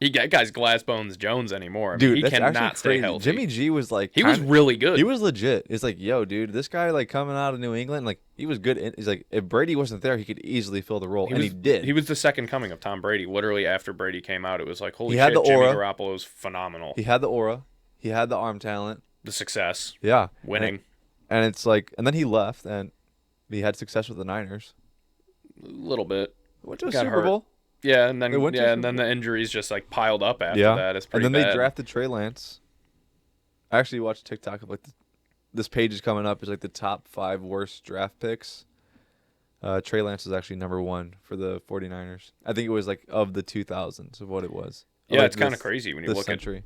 That guy's Glass Bones Jones anymore. I mean, Dude, he that's cannot actually stay crazy. healthy. Jimmy G was like He was really good. He was legit. It's like, yo, dude, this guy like coming out of New England, like he was good. He's like, if Brady wasn't there, he could easily fill the role, and he did. He was the second coming of Tom Brady. Literally after Brady came out, it was like, holy He had shit, the Jimmy aura. Garoppolo's phenomenal. He had the aura. He had the arm talent. The success, Yeah, winning. And it's like, and then he left, and he had success with the Niners. A little bit. Went to a Got Super hurt. Bowl. Yeah, and then They went to yeah, a and then Super the injuries just like piled up after Yeah, that. It's and pretty then bad. they drafted Trey Lance. I actually watched TikTok of like this page is coming up is like the top 5 worst draft picks. Trey Lance is actually number 1 for the 49ers. I think it was like of the 2000s of what it was. Yeah, Like it's kind of this- crazy when you this look century.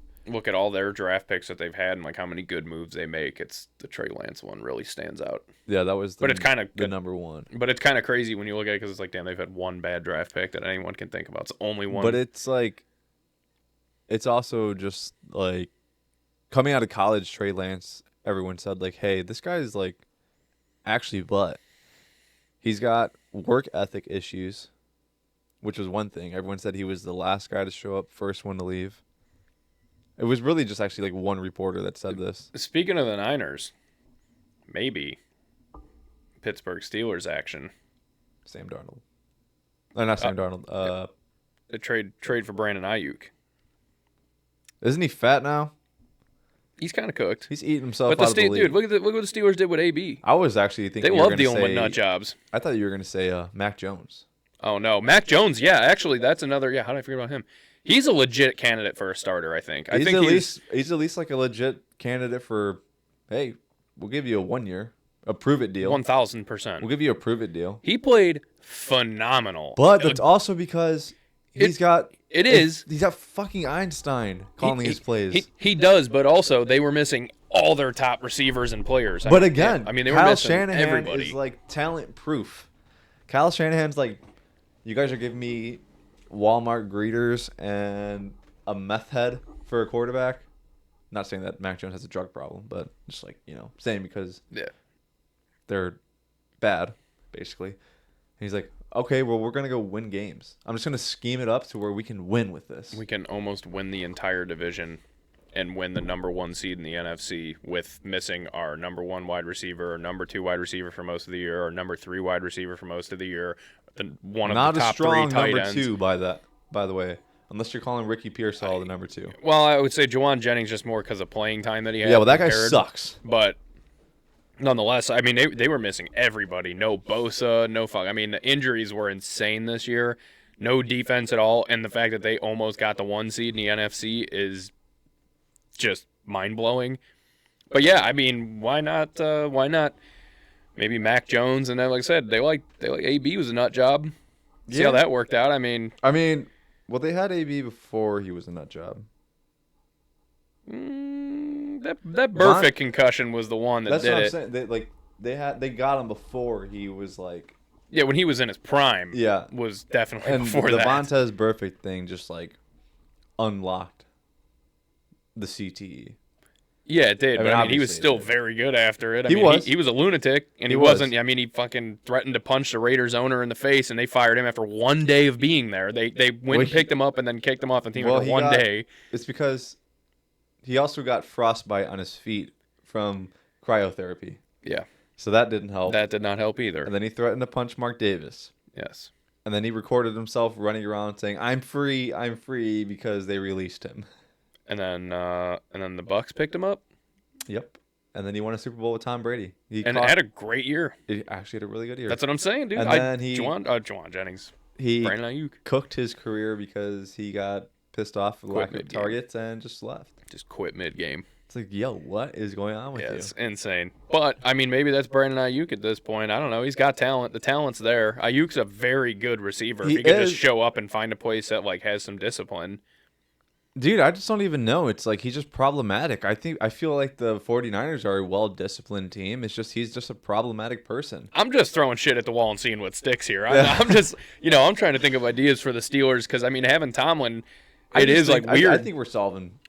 at all their draft picks that they've had and like how many good moves they make. It's the Trey Lance one really stands out. Yeah, that was. But it's kind of the number 1. But it's kind of crazy when you look at it because it's like, damn, they've had one bad draft pick that anyone can think about. It's only one. But it's like, it's also just like coming out of college. Trey Lance, everyone said like, hey, this guy's like actually, but he's got work ethic issues, which was one thing. Everyone said he was the last guy to show up, first one to leave. It was really just actually like one reporter that said this. Speaking of the Niners, maybe Pittsburgh Steelers action. Sam Darnold. Not Sam Darnold. A trade for Brandon Ayuk. Isn't he fat now? He's kind of cooked. He's eating himself But the out of the league. dude, look what the Steelers did with AB. I was actually thinking They you were love gonna dealing with say- nut jobs. I thought you were going to say Mac Jones. Oh no, Mac Jones. Yeah, actually, that's another. Yeah, how did I forget about him? He's a legit candidate for a starter. I think. He's at least like a legit candidate for, hey, we'll give you a 1 year, a prove it deal. 1,000%. We'll give you a prove it deal. He played phenomenal. But that's also because he's got fucking Einstein calling his plays. He does, but also they were missing all their top receivers and players. But again, I mean, they were Kyle missing Shanahan everybody. is like talent proof. Kyle Shanahan's like, you guys are giving me Walmart greeters and a meth head for a quarterback. Not saying that Mac Jones has a drug problem, but just like, saying because they're bad, basically. And he's like, okay, well, we're going to go win games. I'm just going to scheme it up to where we can win with this. We can almost win the entire division and win the number 1 seed in the NFC with missing our number 1 wide receiver, or number 2 wide receiver for most of the year, or number 3 wide receiver for most of the year. One of Not the a top 3 strong tight number ends. 2 by the way. Unless you're calling Ricky Pearsall the number 2. Well, I would say Juwan Jennings just more because of playing time that he had. Yeah, well, that guy compared. sucks. But nonetheless, I mean, they were missing everybody. No Bosa, no fuck. I mean, the injuries were insane this year. No defense at all, and the fact that they almost got the 1 seed in the NFC is just mind-blowing. But yeah, I mean, why not? Maybe Mac Jones, and then, like I said, they like AB was a nut job. See how that worked out. I mean, well, they had AB before he was a nut job. that perfect concussion was the one that That's did what I'm it. saying. They got him before he was like. Yeah, when he was in his prime. Yeah. Was definitely And before the that. Vontaze Burfict thing just like unlocked the CTE. Yeah, it did. I mean, But I mean, he was obviously it still did. very good after it. I He mean, was. He was a lunatic, and he was. wasn't. I mean, he fucking threatened to punch the Raiders owner in the face, and they fired him after 1 day of being there. They went and picked him up and then kicked him off the team after one day. It's because he also got frostbite on his feet from cryotherapy. Yeah. So that didn't help. That did not help either. And then he threatened to punch Mark Davis. Yes. And then he recorded himself running around saying, I'm free, because they released him. And then the Bucks picked him up. Yep. And then he won a Super Bowl with Tom Brady. Had a great year. He actually had a really good year. That's what I'm saying, dude. And then Juwan Jennings. Brandon Ayuk cooked his career because he got pissed off with lack of targets and just left. Just quit mid-game. It's like, yo, what is going on with you? It's insane. But, I mean, maybe that's Brandon Ayuk at this point. I don't know. He's got talent. The talent's there. Ayuk's a very good receiver. He could just show up and find a place that, like, has some discipline. Dude, I just don't even know. It's like he's just problematic. I feel like the 49ers are a well-disciplined team. It's just he's just a problematic person. I'm just throwing shit at the wall and seeing what sticks here. I'm just, I'm trying to think of ideas for the Steelers because, I mean, having Tomlin, weird. I think we're solving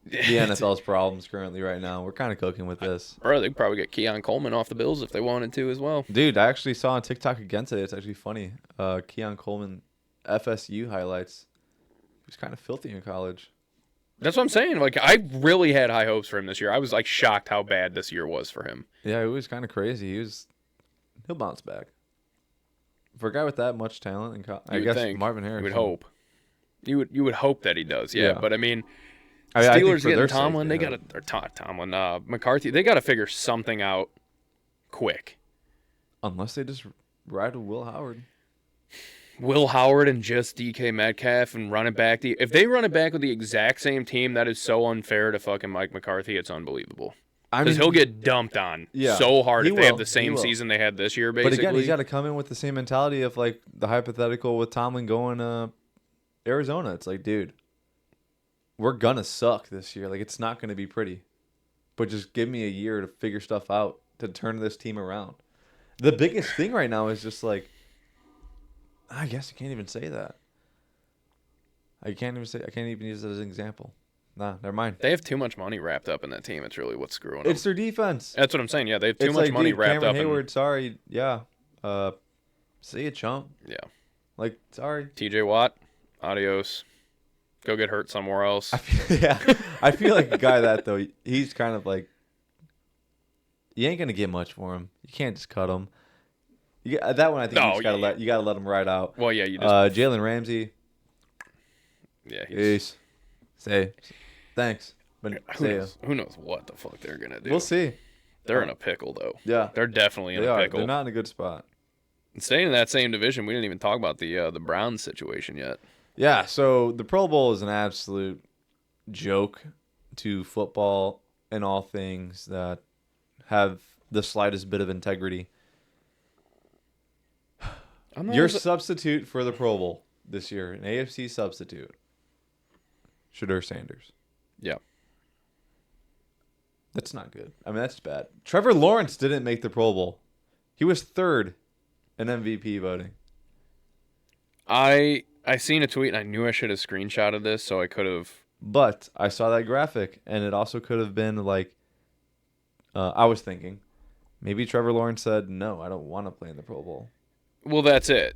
the NFL's problems currently right now. We're kind of cooking with this. Bro, they could probably get Keon Coleman off the Bills if they wanted to as well. Dude, I actually saw on TikTok again today. It's actually funny. Keon Coleman FSU highlights. He's kind of filthy in college. That's what I'm saying. Like, I really had high hopes for him this year. I was, like, shocked how bad this year was for him. Yeah, it was kind of crazy. He'll bounce back. For a guy with that much talent, I guess Marvin Harrison. You would hope. You would hope that he does, yeah. But, I mean, I Steelers getting Tomlin, McCarthy, they got to figure something out quick. Unless they just ride with Will Howard. Will Howard and just DK Metcalf and run it back. If they run it back with the exact same team, that is so unfair to fucking Mike McCarthy. It's unbelievable. Because he'll get dumped on so hard if they have the same season they had this year, basically. But again, he's got to come in with the same mentality of, like, the hypothetical with Tomlin going to Arizona. It's like, dude, we're going to suck this year. Like, it's not going to be pretty. But just give me a year to figure stuff out, to turn this team around. The biggest thing right now is just, like, I guess you can't even say that. I can't even use it as an example. Nah, never mind. They have too much money wrapped up in that team. It's really what's screwing them. It's their defense. That's what I'm saying. Yeah, they have too much money wrapped Cameron up. Hayward, sorry. Yeah. See you, chump. Yeah. Like, sorry. TJ Watt, adios. Go get hurt somewhere else. I feel like a guy that, though, he's kind of like, you ain't going to get much for him. You can't just cut him. That one I think you gotta let him ride out. Well, yeah, you just Jalen Ramsey. Yeah, peace. Say thanks. But who knows what the fuck they're gonna do? We'll see. They're in a pickle though. Yeah, they're definitely in a pickle. They're not in a good spot. And staying in that same division, we didn't even talk about the Browns situation yet. Yeah, so the Pro Bowl is an absolute joke to football and all things that have the slightest bit of integrity. Your substitute for the Pro Bowl this year, an AFC substitute, Shedeur Sanders. Yeah. That's not good. I mean, that's bad. Trevor Lawrence didn't make the Pro Bowl. He was third in MVP voting. I seen a tweet, and I knew I should have screenshotted this, so I could have. But I saw that graphic, and it also could have been like, I was thinking, maybe Trevor Lawrence said, no, I don't want to play in the Pro Bowl. Well, that's it.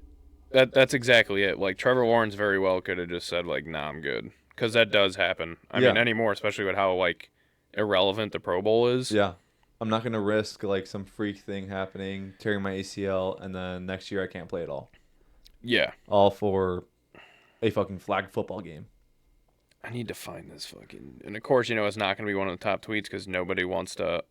That's exactly it. Like, Trevor Lawrence very well could have just said, like, nah, I'm good. Because that does happen. I mean, anymore, especially with how, like, irrelevant the Pro Bowl is. Yeah. I'm not going to risk, like, some freak thing happening, tearing my ACL, and then next year I can't play at all. Yeah. All for a fucking flag football game. I need to find this fucking... And, of course, it's not going to be one of the top tweets because nobody wants to,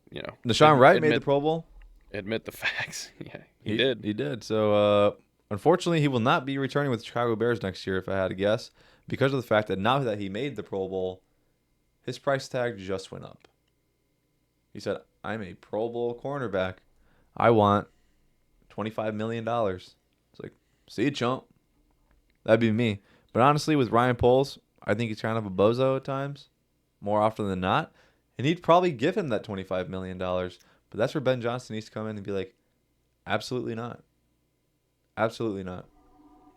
Deshaun Wright made the Pro Bowl? Admit the facts. Yeah, he did. He did. So, unfortunately, he will not be returning with the Chicago Bears next year, if I had to guess, because of the fact that now that he made the Pro Bowl, his price tag just went up. He said, I'm a Pro Bowl cornerback. I want $25 million. It's like, see you, chump. That'd be me. But honestly, with Ryan Poles, I think he's kind of a bozo at times, more often than not. And he'd probably give him that $25 million. But that's where Ben Johnson needs to come in and be like, absolutely not. Absolutely not.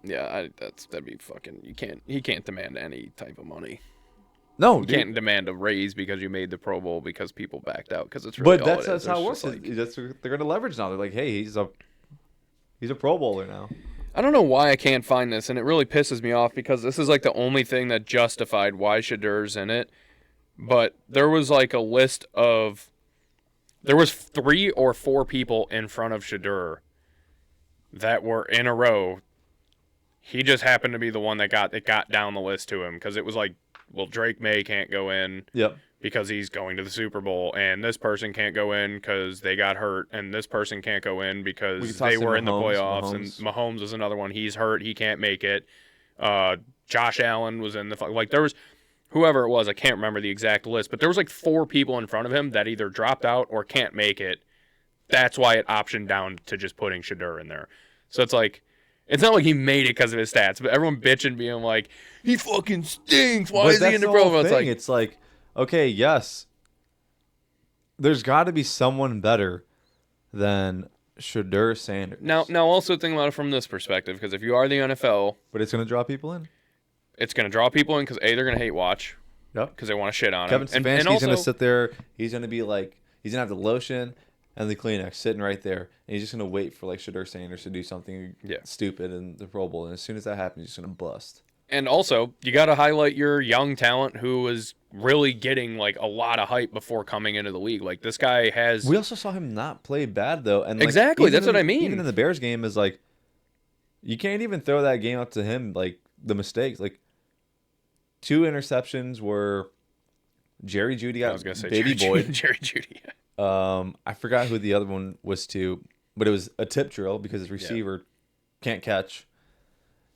Yeah, that'd be fucking... He can't demand any type of money. No, you can't demand a raise because you made the Pro Bowl because people backed out. Because it's really but that's how it works. Like, they're going to leverage now. They're like, hey, he's a Pro Bowler now. I don't know why I can't find this, and it really pisses me off because this is like the only thing that justified why Shedeur's in it. But there was like a list of There was 3 or 4 people in front of Shadur that were in a row. He just happened to be the one that got down the list to him because it was like, well, Drake May can't go in because he's going to the Super Bowl, and this person can't go in because they got hurt, and this person can't go in because they were in the playoffs, and Mahomes was another one. He's hurt. He can't make it. Josh Allen was in the like there was whoever it was. I can't remember the exact list, but there was like 4 people in front of him that either dropped out or can't make it. That's why it optioned down to just putting Shadur in there. So it's like, it's not like he made it because of his stats, but everyone bitching, being like, he fucking stinks. Why is he in the Pro Bowl? It's like, okay, yes, there's got to be someone better than Shadur Sanders. Now, also think about it from this perspective, because if you are the NFL, but it's going to draw people in. It's going to draw people in because they're going to hate watch. Yep. Because they want to shit on Kevin him. Stefanski's going to sit there. He's going to be like, he's going to have the lotion and the Kleenex sitting right there, and he's just going to wait for like Shadur Sanders to do something stupid in the Pro Bowl, and as soon as that happens, he's just going to bust. And also, you got to highlight your young talent who is really getting like a lot of hype before coming into the league. Like, this guy has. We also saw him not play bad though, and like, exactly, that's what I mean. Even in the Bears game, is like, you can't even throw that game up to him. Like, the mistakes, like 2 interceptions were Jerry Jeudy got baby Boyd. Jerry Jeudy. I forgot who the other one was to, but it was a tip drill because his receiver can't catch.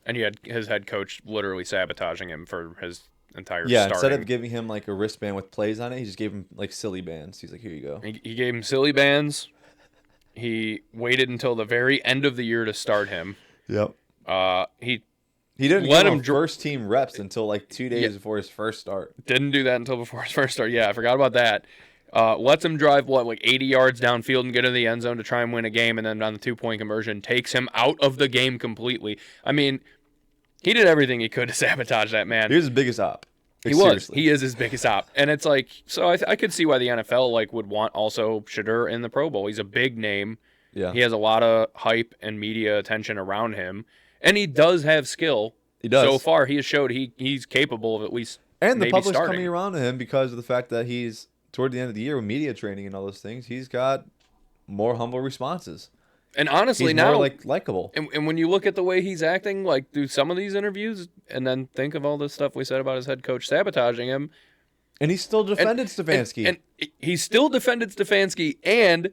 And you had his head coach literally sabotaging him for his entire starting. Instead of giving him like a wristband with plays on it, he just gave him like silly bands. He's like, here you go. He gave him silly bands. He waited until the very end of the year to start him. Yep. He didn't let him first team reps until like 2 days before his first start. Didn't do that until before his first start. Yeah, I forgot about that. Lets him drive, like 80 yards downfield and get in the end zone to try and win a game, and then on the 2-point conversion, takes him out of the game completely. I mean, he did everything he could to sabotage that man. He was his biggest op. He seriously. He is his biggest op. And it's like, so I could see why the NFL like would want also Shadur in the Pro Bowl. He's a big name. Yeah. He has a lot of hype and media attention around him. And he does have skill. He does. So far, he has showed he's capable of at least and the public's starting. Coming around to him because of the fact that he's, toward the end of the year with media training and all those things, he's got more humble responses. And honestly, he's now more likable. And when you look at the way he's acting, like through some of these interviews, and then think of all this stuff we said about his head coach sabotaging him, and he still defended Stefanski. And he still defended Stefanski. And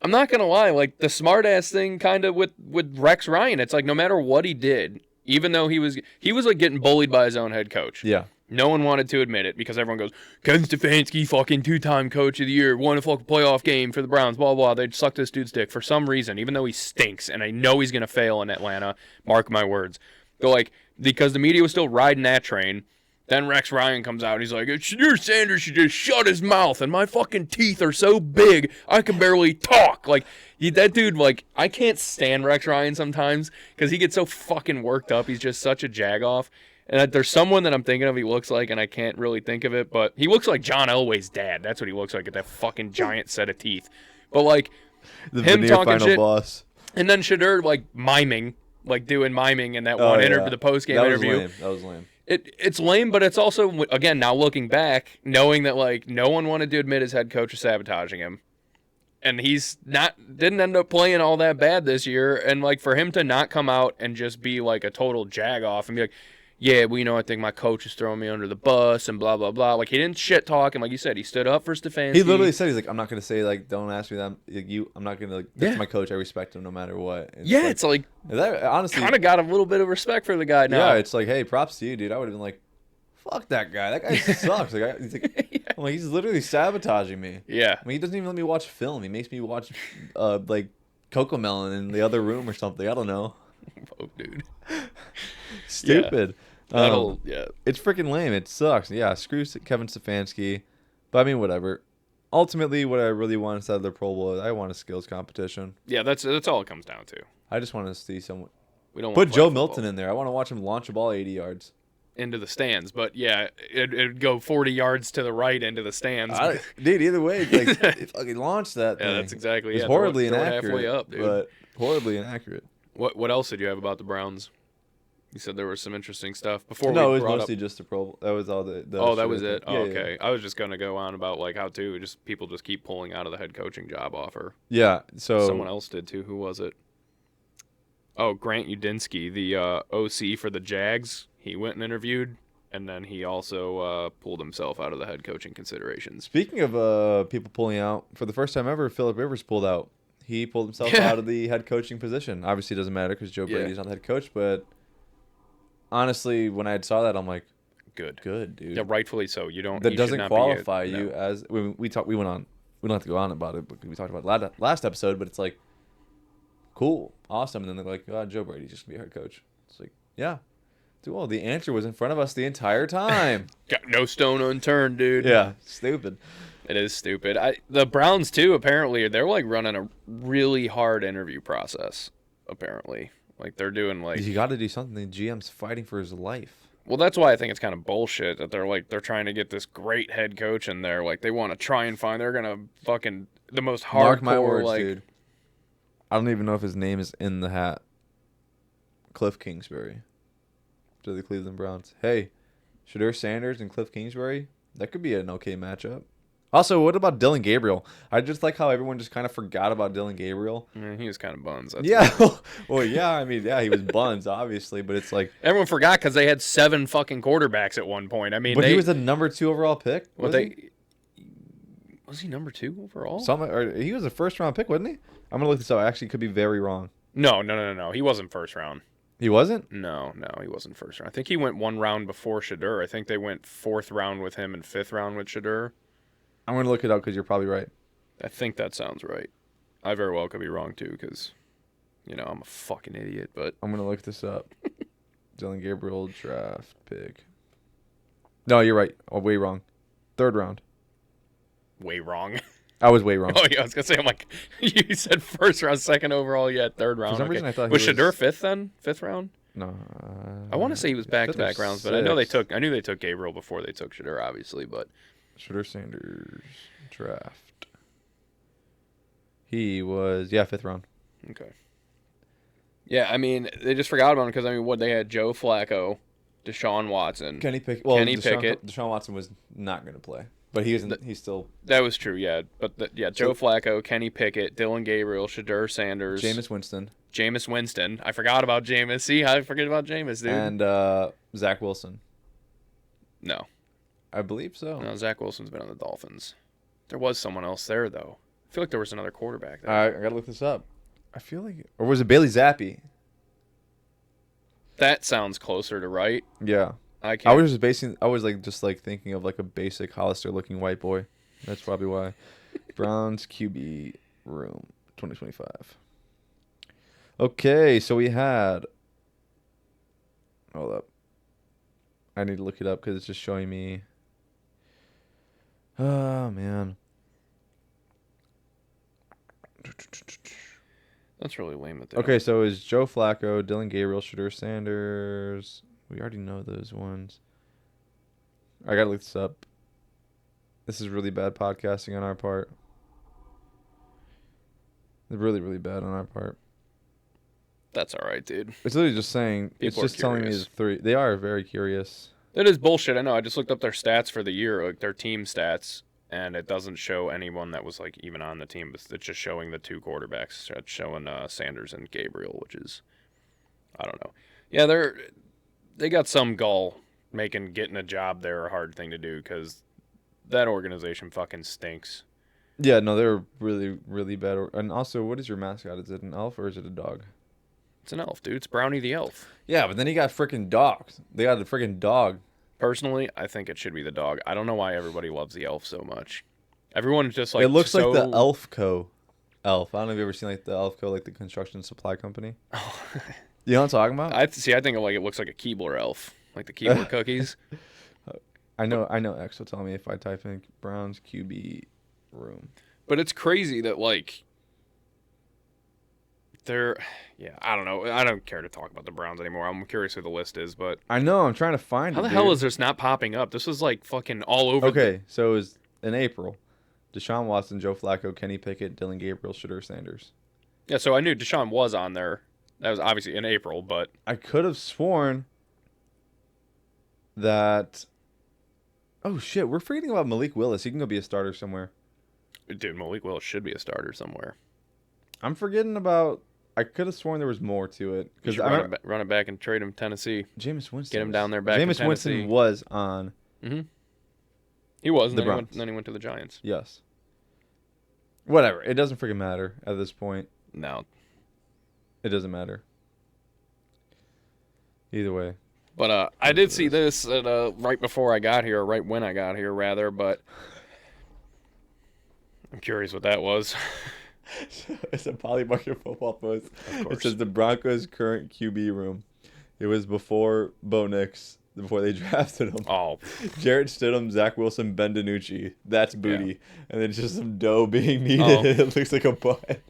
I'm not gonna lie, like the smart ass thing, kind of with Rex Ryan. It's like no matter what he did, even though he was like getting bullied by his own head coach. Yeah. No one wanted to admit it because everyone goes, Kevin Stefanski, fucking 2-time coach of the year, won a fucking playoff game for the Browns, blah, blah. They'd suck this dude's dick for some reason, even though he stinks, and I know he's going to fail in Atlanta. Mark my words. They're like, because the media was still riding that train. Then Rex Ryan comes out, and he's like, Shadur Sanders should just shut his mouth, and my fucking teeth are so big, I can barely talk. Like, that dude, like, I can't stand Rex Ryan sometimes because he gets so fucking worked up. He's just such a jag-off. And there's someone that I'm thinking of he looks like, and I can't really think of it, but he looks like John Elway's dad. That's what he looks like with that fucking giant set of teeth. But, like, him talking shit, boss. And then Shadur, like, doing miming in that one interview, the post-game interview. That was lame. It's lame, but it's also, again, now looking back, knowing that, like, no one wanted to admit his head coach was sabotaging him. And didn't end up playing all that bad this year. And, like, for him to not come out and just be, like, a total jag-off and be like, yeah, well, I think my coach is throwing me under the bus and blah, blah, blah. Like, he didn't shit talk. And like you said, he stood up for Stefanski. He literally said, he's like, I'm not going to say, like, don't ask me that. I'm not going to, like, that's my coach. I respect him no matter what. And it's like that honestly kind of got a little bit of respect for the guy now. Yeah, it's like, hey, props to you, dude. I would have been like, fuck that guy. That guy sucks. I'm like, he's literally sabotaging me. Yeah. I mean, he doesn't even let me watch film. He makes me watch, like, Cocomelon in the other room or something. I don't know. Oh, dude. Stupid. Yeah. It's freaking lame. It sucks. Yeah, screw Kevin Stefanski. But I mean, whatever. Ultimately, what I really want inside of the Pro Bowl is I want a skills competition. Yeah, that's all it comes down to. I just want to see someone. We don't put Joe Milton in there. I want to watch him launch a ball 80 yards into the stands. But yeah, it'd go 40 yards to the right into the stands. Dude, either way, it's like if I could launch that thing. Yeah, that's exactly. It's horribly inaccurate. Halfway up, dude. But horribly inaccurate. What else did you have about the Browns? You said there was some interesting stuff before No, it we was brought mostly up. just the Pro Bowl. That was all the Oh, that shit was I it. think. Oh, Yeah, okay. I was just gonna go on about like how too just people just keep pulling out of the head coaching job offer. Yeah. So Someone else did too. Who was it? Oh, Grant Udinsky, the OC for the Jags. He went and interviewed, and then he also pulled himself out of the head coaching considerations. speaking of people pulling out, for the first time ever, Philip Rivers pulled out. He pulled himself Yeah. out of the head coaching position. Obviously, it doesn't matter because Joe Yeah. Brady's not the head coach. But honestly, when I saw that, I'm like, Good. good, dude. Yeah, rightfully so. You don't. That you should doesn't not qualify be you as we talked. We went on. We don't have to go on about it because we talked about it last episode. But it's like, cool, awesome. And then they're like, oh, Joe Brady's just gonna be our coach. It's like, yeah, dude. Well, the answer was in front of us the entire time. Got no stone unturned, dude. Yeah, stupid. It is stupid. The Browns too. Apparently, they're like running a really hard interview process. Apparently, like they're doing like. You got to do something. The GM's fighting for his life. Well, that's why I think it's kind of bullshit that they're trying to get this great head coach and they're want to try and find they're gonna fucking the most hardcore. Mark my words, like, dude. I don't even know if his name is in the hat. Cliff Kingsbury to the Cleveland Browns. Hey, Shadur Sanders and Cliff Kingsbury. That could be an okay matchup. Also, what about Dylan Gabriel? I just like how everyone just kind of forgot about Dylan Gabriel. He was kind of buns. Yeah. Well, yeah. I mean, yeah, he was buns, obviously, but it's like. Everyone forgot because they had 7 fucking quarterbacks at one point. I mean, But he was the number 2 overall pick. Was he number 2 overall? Or he was a first round pick, wasn't he? I'm gonna look this up. I actually could be very wrong. No. He wasn't first round. He wasn't? No, he wasn't first round. I think he went 1 round before Shadur. I think they went 4th round with him and 5th round with Shadur. I'm gonna look it up because you're probably right. I think that sounds right. I very well could be wrong too, because, I'm a fucking idiot. But I'm gonna look this up. Dylan Gabriel draft pick. No, you're right. Oh, way wrong. 3rd round. way wrong. I was way wrong. Oh yeah, I was gonna say I'm like you said 1st round, 2nd overall, yeah, 3rd round. For some okay. reason, I thought was he Shadur was 5th then? 5th round? No. I want to say he was back to 5th or back rounds, but I know they 6th. I knew they took Gabriel before they took Shadur, obviously, but Shadur Sanders draft. He was 5th round. okay. Yeah, I mean they just forgot about him because what they had Joe Flacco, Deshaun Watson. Kenny Pickett. Deshaun Watson was not going to play, but he's still. That was true, yeah. But Joe Flacco, Kenny Pickett, Dylan Gabriel, Shadur Sanders, Jameis Winston, I forgot about Jameis. See how I forget about Jameis, dude. and Zach Wilson. No, I believe so. no, Zach Wilson's been on the Dolphins. There was someone else there though. I feel like there was another quarterback there. I gotta look this up. I feel like, or was it Bailey Zappi? That sounds closer to right. Yeah. I I was just thinking of like a basic Hollister looking white boy. That's probably why. Browns QB room 2025. Okay, so we had. Hold up. I need to look it up because it's just showing me. Oh man. That's really lame. Okay, so is Joe Flacco, Dylan Gabriel, Shadur Sanders. We already know those ones. I gotta look this up. This is really bad podcasting on our part. Really, really bad on our part. That's all right, dude. It's literally just saying. People it's just are telling me curious. the 3. They are very curious. That is bullshit. I know. I just looked up their stats for the year, like their team stats, and it doesn't show anyone that was like even on the team. But it's just showing the 2 quarterbacks. It's showing Sanders and Gabriel, which is, I don't know. Yeah, they got some gall making getting a job there a hard thing to do because that organization fucking stinks. Yeah, no, they're really, really bad. And also, what is your mascot? Is it an elf or is it a dog? It's an elf, dude. It's Brownie the elf. Yeah, but then you got freaking dogs. They got the freaking dog. Personally, I think it should be the dog. I don't know why everybody loves the elf so much. Everyone's just like it looks so... like the Elfco. Elf. I don't know if you've ever seen like the Elfco, like the construction supply company. You know what I'm talking about? I think of, like it looks like a Keebler elf, like the Keebler cookies. I know X will tell me if I type in Browns QB room. But it's crazy that like I don't know. I don't care to talk about the Browns anymore. I'm curious who the list is, but I know, I'm trying to find how it. the hell is this not popping up? This was like fucking all over. Okay, so it was in April. Deshaun Watson, Joe Flacco, Kenny Pickett, Dylan Gabriel, Shadur Sanders. Yeah, so I knew Deshaun was on there. That was obviously in April, but I could have sworn that. Oh shit, we're forgetting about Malik Willis. He can go be a starter somewhere. dude, Malik Willis should be a starter somewhere. I'm forgetting about. I could have sworn there was more to it You should run it back and trade him to Tennessee. Jameis Winston. Get him down there back in Jameis Tennessee. Winston was on. Mm-hmm. He was, and The then he went to the Giants. Yes. Whatever. It doesn't freaking matter at this point. No. It doesn't matter. Either way. But I did see this right before I got here, or right when I got here, rather, but I'm curious what that was. It's a Polymarket football post. Of course. It says the Broncos' current QB room. It was before Bo Nix, before they drafted him. Oh. Jarrett Stidham, Zach Wilson, Ben DiNucci. That's booty. Yeah. And then just some dough being needed. Oh. It looks like a butt.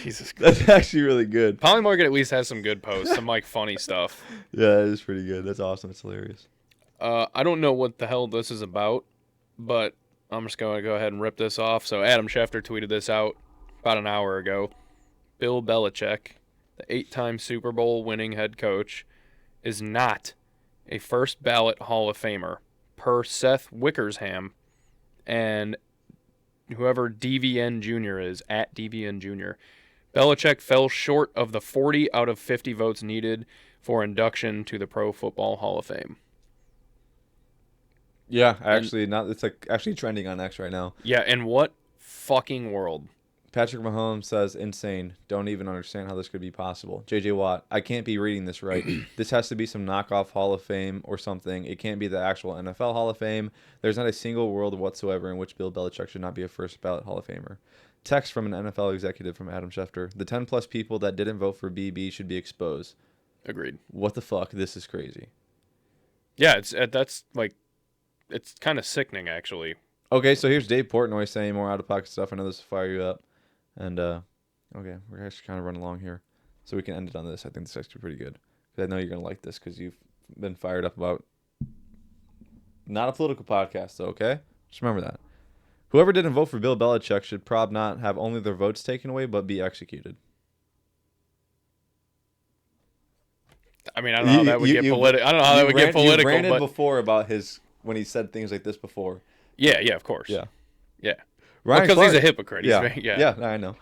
Jesus Christ. That's actually really good. Polymarket at least has some good posts, some like funny stuff. Yeah, it is pretty good. That's awesome. It's hilarious. I don't know what the hell this is about, but I'm just going to go ahead and rip this off. So Adam Schefter tweeted this out about an hour ago. Bill Belichick, the 8-time Super Bowl winning head coach, is not a first ballot Hall of Famer, per Seth Wickersham and whoever DVN Jr. is, at DVN Jr. Belichick fell short of the 40 out of 50 votes needed for induction to the Pro Football Hall of Fame. Yeah, actually, it's like actually trending on X right now. Yeah, in what fucking world? Patrick Mahomes says, insane. Don't even understand how this could be possible. JJ Watt, I can't be reading this right. This has to be some knockoff Hall of Fame or something. It can't be the actual NFL Hall of Fame. There's not a single world whatsoever in which Bill Belichick should not be a first ballot Hall of Famer. Text from an NFL executive from Adam Schefter. The 10 plus people that didn't vote for BB should be exposed. Agreed. What the fuck? This is crazy. Yeah, that's like, it's kind of sickening, actually. Okay, so here's Dave Portnoy saying more out-of-pocket stuff. I know this will fire you up. And, okay, we're actually kind of running along here. So we can end it on this. I think this is actually pretty good. Because I know you're going to like this because you've been fired up about... Not a political podcast, though, okay? Just remember that. Whoever didn't vote for Bill Belichick should not have only their votes taken away, but be executed. I mean, I don't know how that would get political. I don't know how that would get political. You ranted but before about when he said things like this before. Yeah, of course. Yeah. Because he's a hypocrite. Yeah, I know.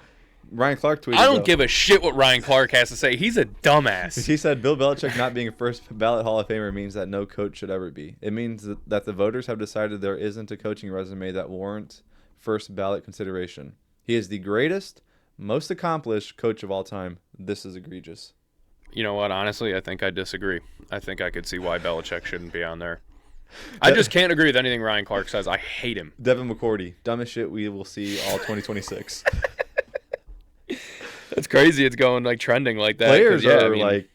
Ryan Clark tweeted. I don't give a shit what Ryan Clark has to say. He's a dumbass. He said Bill Belichick not being a first ballot Hall of Famer means that no coach should ever be. It means that the voters have decided there isn't a coaching resume that warrants first ballot consideration. He is the greatest, most accomplished coach of all time. This is egregious. You know what? Honestly, I think I disagree. I think I could see why Belichick shouldn't be on there. I just can't agree with anything Ryan Clark says. I hate him. Devin McCourty, dumbest shit we will see all 2026. That's crazy. It's going like trending like that. Players are like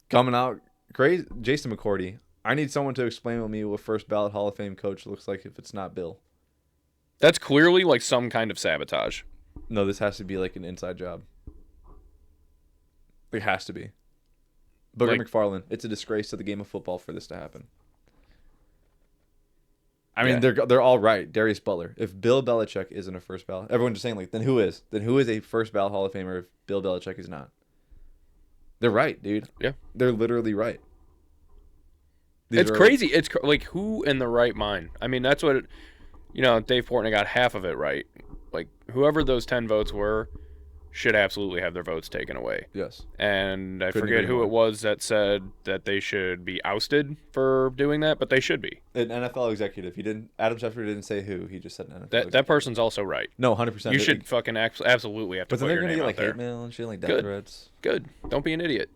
coming out crazy. Jason McCourty, I need someone to explain to me what first ballot Hall of Fame coach looks like if it's not Bill. That's clearly like some kind of sabotage. No, this has to be like an inside job. It has to be. Booger McFarland, it's a disgrace to the game of football for this to happen. I mean, they're all right. Darius Butler. If Bill Belichick isn't a first ballot, everyone's just saying like, then who is? Then who is a first ballot Hall of Famer if Bill Belichick is not? They're right, dude. Yeah, they're literally right. It's crazy. It's like who in the right mind? I mean, that's what Dave Portnoy got half of it right. Like whoever those 10 votes were should absolutely have their votes taken away. Yes. And I forget who it was that said that they should be ousted for doing that, but they should be. An NFL executive. Adam Schefter didn't say who. He just said an NFL executive. That person's also right. No, 100%. You should fucking absolutely have to put your name out there. But then they're going to get like hate mail and shit, like death threats. Good. Don't be an idiot.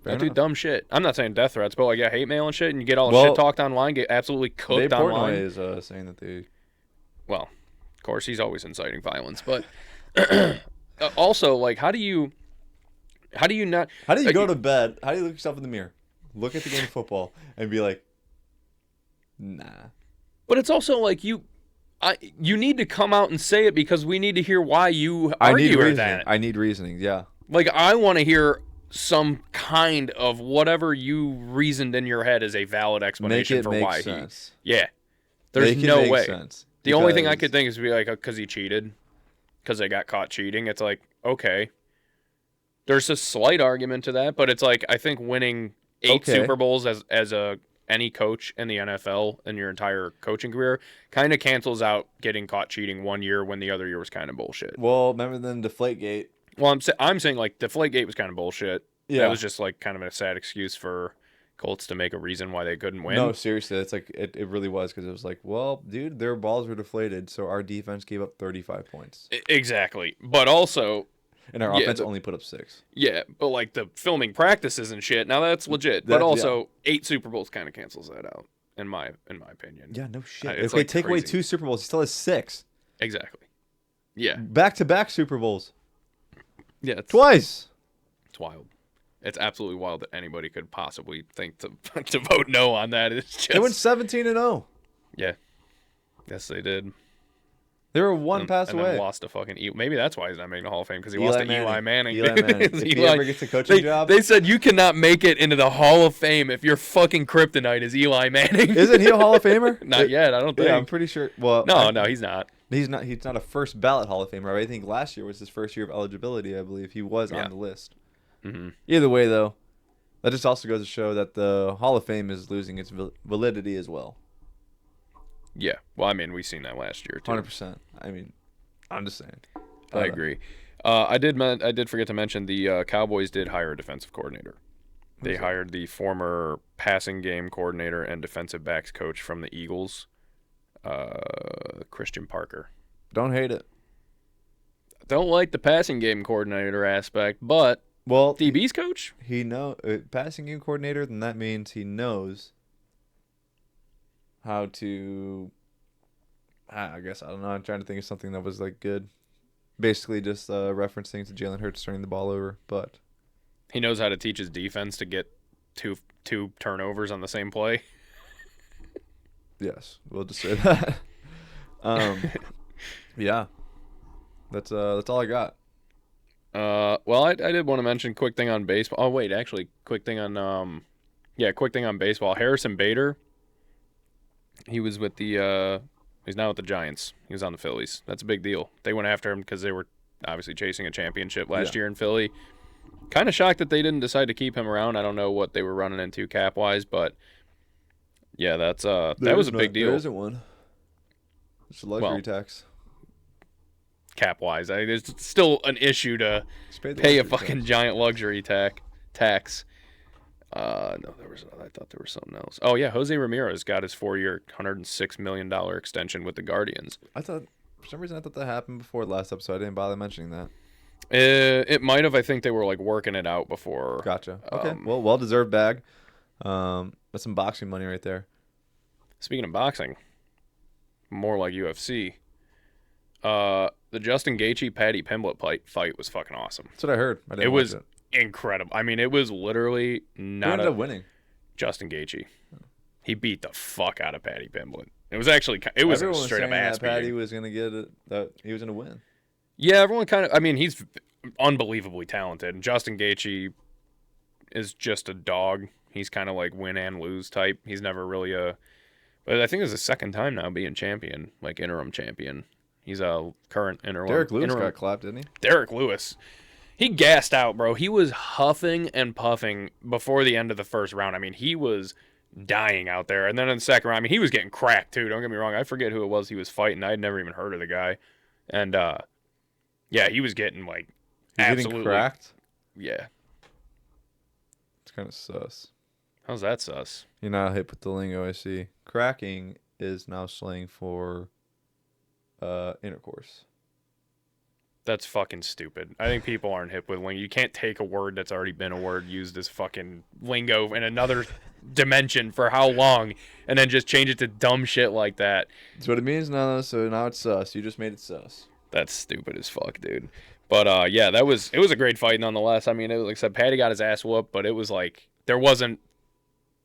Don't do enough. dumb shit. I'm not saying death threats, but like hate mail and shit, and you get all the shit talked online, get absolutely cooked Dave online. Portnoy is saying that they... Well, of course, he's always inciting violence, but... Also, like, how do you not... How do you go to bed? How do you look yourself in the mirror? Look at the game of football and be like, nah. But it's also like you need to come out and say it because we need to hear why you argue with that. I need reasoning, yeah. Like, I want to hear some kind of whatever you reasoned in your head as a valid explanation for why sense. Yeah. There's no way. Sense the only thing I could think is to be like, because he cheated. because they got caught cheating. It's like, okay, there's a slight argument to that, but it's like I think winning 8 Okay. Super Bowls as any coach in the NFL in your entire coaching career kind of cancels out getting caught cheating one year when the other year was kind of bullshit. Well, remember then Deflategate? Well, I'm saying like Deflategate was kind of bullshit. Yeah. That was just like kind of a sad excuse for Colts to make a reason why they couldn't win. No, seriously, it's like it really was because it was like, well, dude, their balls were deflated, so our defense gave up 35 points, Exactly, but also. and our offense only put up 6. Yeah, but like the filming practices and shit. Now that's legit, but also 8 Super Bowls kind of cancels that out in my opinion. Yeah, no shit. It's If they like take away crazy. 2 Super Bowls, he still has 6. Exactly. Yeah. Back-to-back Super Bowls. Yeah. Twice. It's wild. It's absolutely wild that anybody could possibly think to to vote no on that. It's just They went 17-0. Yeah. Yes, they did. They were one pass and away. then lost to fucking maybe that's why he's not making the Hall of Fame because he lost to Eli Manning. Eli Manning. If he ever gets a coaching job, They said you cannot make it into the Hall of Fame if your fucking kryptonite is Eli Manning. isn't he a Hall of Famer? Not yet. I don't think. Yeah, I'm pretty sure. Well, No, he's not. He's not. He's not a first ballot Hall of Famer. I think last year was his first year of eligibility. I believe he was on the list. Mm-hmm. Either way, though, that just also goes to show that the Hall of Fame is losing its validity as well. Yeah. Well, I mean, we've seen that last year too. 100%. I mean, I'm just saying. I agree. I did forget to mention the Cowboys did hire a defensive coordinator. They hired the former passing game coordinator and defensive backs coach from the Eagles, Christian Parker. Don't hate it. Don't like the passing game coordinator aspect, but Well, DB's coach? he passing game coordinator. Then that means he knows how to. I guess I don't know. I'm trying to think of something that was like good. Basically, just referencing to Jalen Hurts turning the ball over, but He knows how to teach his defense to get two turnovers on the same play. yes, we'll just say that. Yeah, that's all I got. Well, I did want to mention quick thing on baseball. Oh wait, actually, quick thing on baseball. Harrison Bader. He was with the he's now with the Giants. He was on the Phillies. That's a big deal. They went after him because they were obviously chasing a championship last year in Philly. Kind of shocked that they didn't decide to keep him around. I don't know what they were running into cap wise, but yeah, that was a big deal. There isn't one. It's a luxury tax. Cap wise, there's still an issue to pay a fucking giant luxury tax. No, I thought there was something else. Oh yeah, Jose Ramirez got his 4-year, $106 million extension with the Guardians. I thought for some reason that happened before the last episode. I didn't bother mentioning that. It might have. I think they were like working it out before. Gotcha. Okay. Well deserved bag. That's some boxing money right there. Speaking of boxing, more like UFC. The Justin Gaethje Paddy Pimblett fight was fucking awesome. That's what I heard. I didn't It was watch incredible. I mean, it was literally Who not ended up winning? Justin Gaethje. He beat the fuck out of Paddy Pimblett. It was a straight up ass Paddy beating. was gonna get it. That he was gonna win. Yeah, everyone kind of. I mean, he's unbelievably talented. And Justin Gaethje is just a dog. He's kind of like win and lose type. He's never really But I think it's the second time now being champion, like interim champion. He's a current interim. Derrick Lewis got clapped, didn't he? Derrick Lewis. He gassed out, bro. He was huffing and puffing before the end of the first round. I mean, he was dying out there. And then in the second round, I mean, he was getting cracked too. Don't get me wrong. I forget who it was he was fighting. I'd never even heard of the guy. And yeah, he was getting like absolutely getting cracked. Yeah. It's kind of sus. How's that sus? You're not hip with the lingo, I see. Cracking is now slang for intercourse. That's fucking stupid. I think people aren't hip with lingo. You can't take a word that's already been a word used as fucking lingo in another dimension for how long and then just change it to dumb shit like that. That's what it means now, so now it's sus. You just made it sus. That's stupid as fuck, dude. But yeah, it was a great fight nonetheless. I mean, it was like I said, Patty got his ass whooped, but it was like there wasn't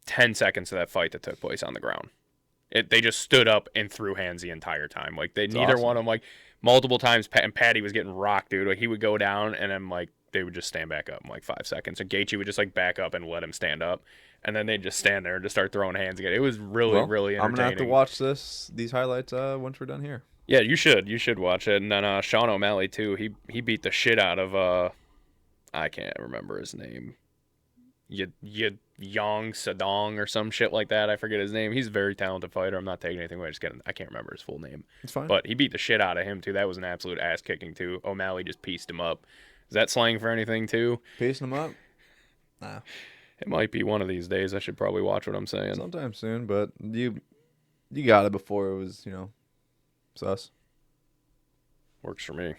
10 seconds of that fight that took place on the ground. They just stood up and threw hands the entire time. Like neither one of them, like multiple times, and Patty was getting rocked, dude. Like he would go down and then like they would just stand back up in like 5 seconds. And Gaethje would just like back up and let him stand up, and then they'd just stand there and just start throwing hands again. It was really entertaining. I'm gonna have to watch these highlights once we're done here. Yeah, you should. You should watch it. And then Sean O'Malley too. He beat the shit out of I can't remember his name. Yong Sadong or some shit like that. I forget his name. He's a very talented fighter. I'm not taking anything away. I can't remember his full name. It's fine. But he beat the shit out of him too. That was an absolute ass kicking too. O'Malley just pieced him up. Is that slang for anything too? Pacing them up? Nah. It might be one of these days. I should probably watch what I'm saying. Sometime soon, but you got it before it was, sus. Works for me.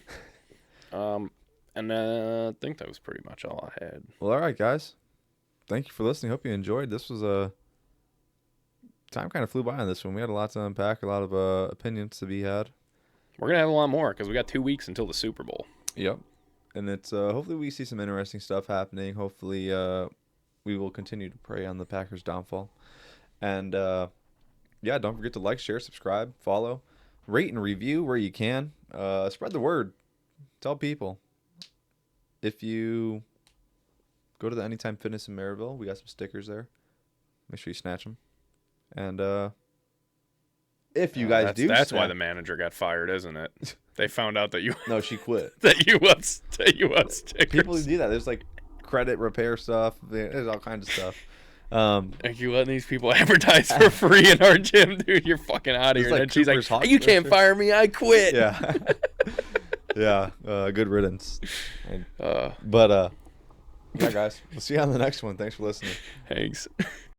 And I think that was pretty much all I had. Well, all right, guys. Thank you for listening. Hope you enjoyed. This was time kind of flew by on this one. We had a lot to unpack, a lot of opinions to be had. We're gonna have a lot more because we got 2 weeks until the Super Bowl. Yep. And it's hopefully we see some interesting stuff happening. Hopefully we will continue to prey on the Packers' downfall. And yeah, don't forget to like, share, subscribe, follow, rate, and review where you can. Spread the word. Tell people. If you go to the Anytime Fitness in Maryville, we got some stickers there. Make sure you snatch them. And if you guys do, that's why the manager got fired, isn't it? They found out that you no, she quit. that you want stickers. People do that. There's like credit repair stuff. There's all kinds of stuff. Like you letting these people advertise for free in our gym, dude? You're fucking out of here. Like and she's Cooper's like, "You can't fire me. I quit." Yeah. Yeah. Good riddance. Yeah, guys. We'll see you on the next one. Thanks for listening. Thanks.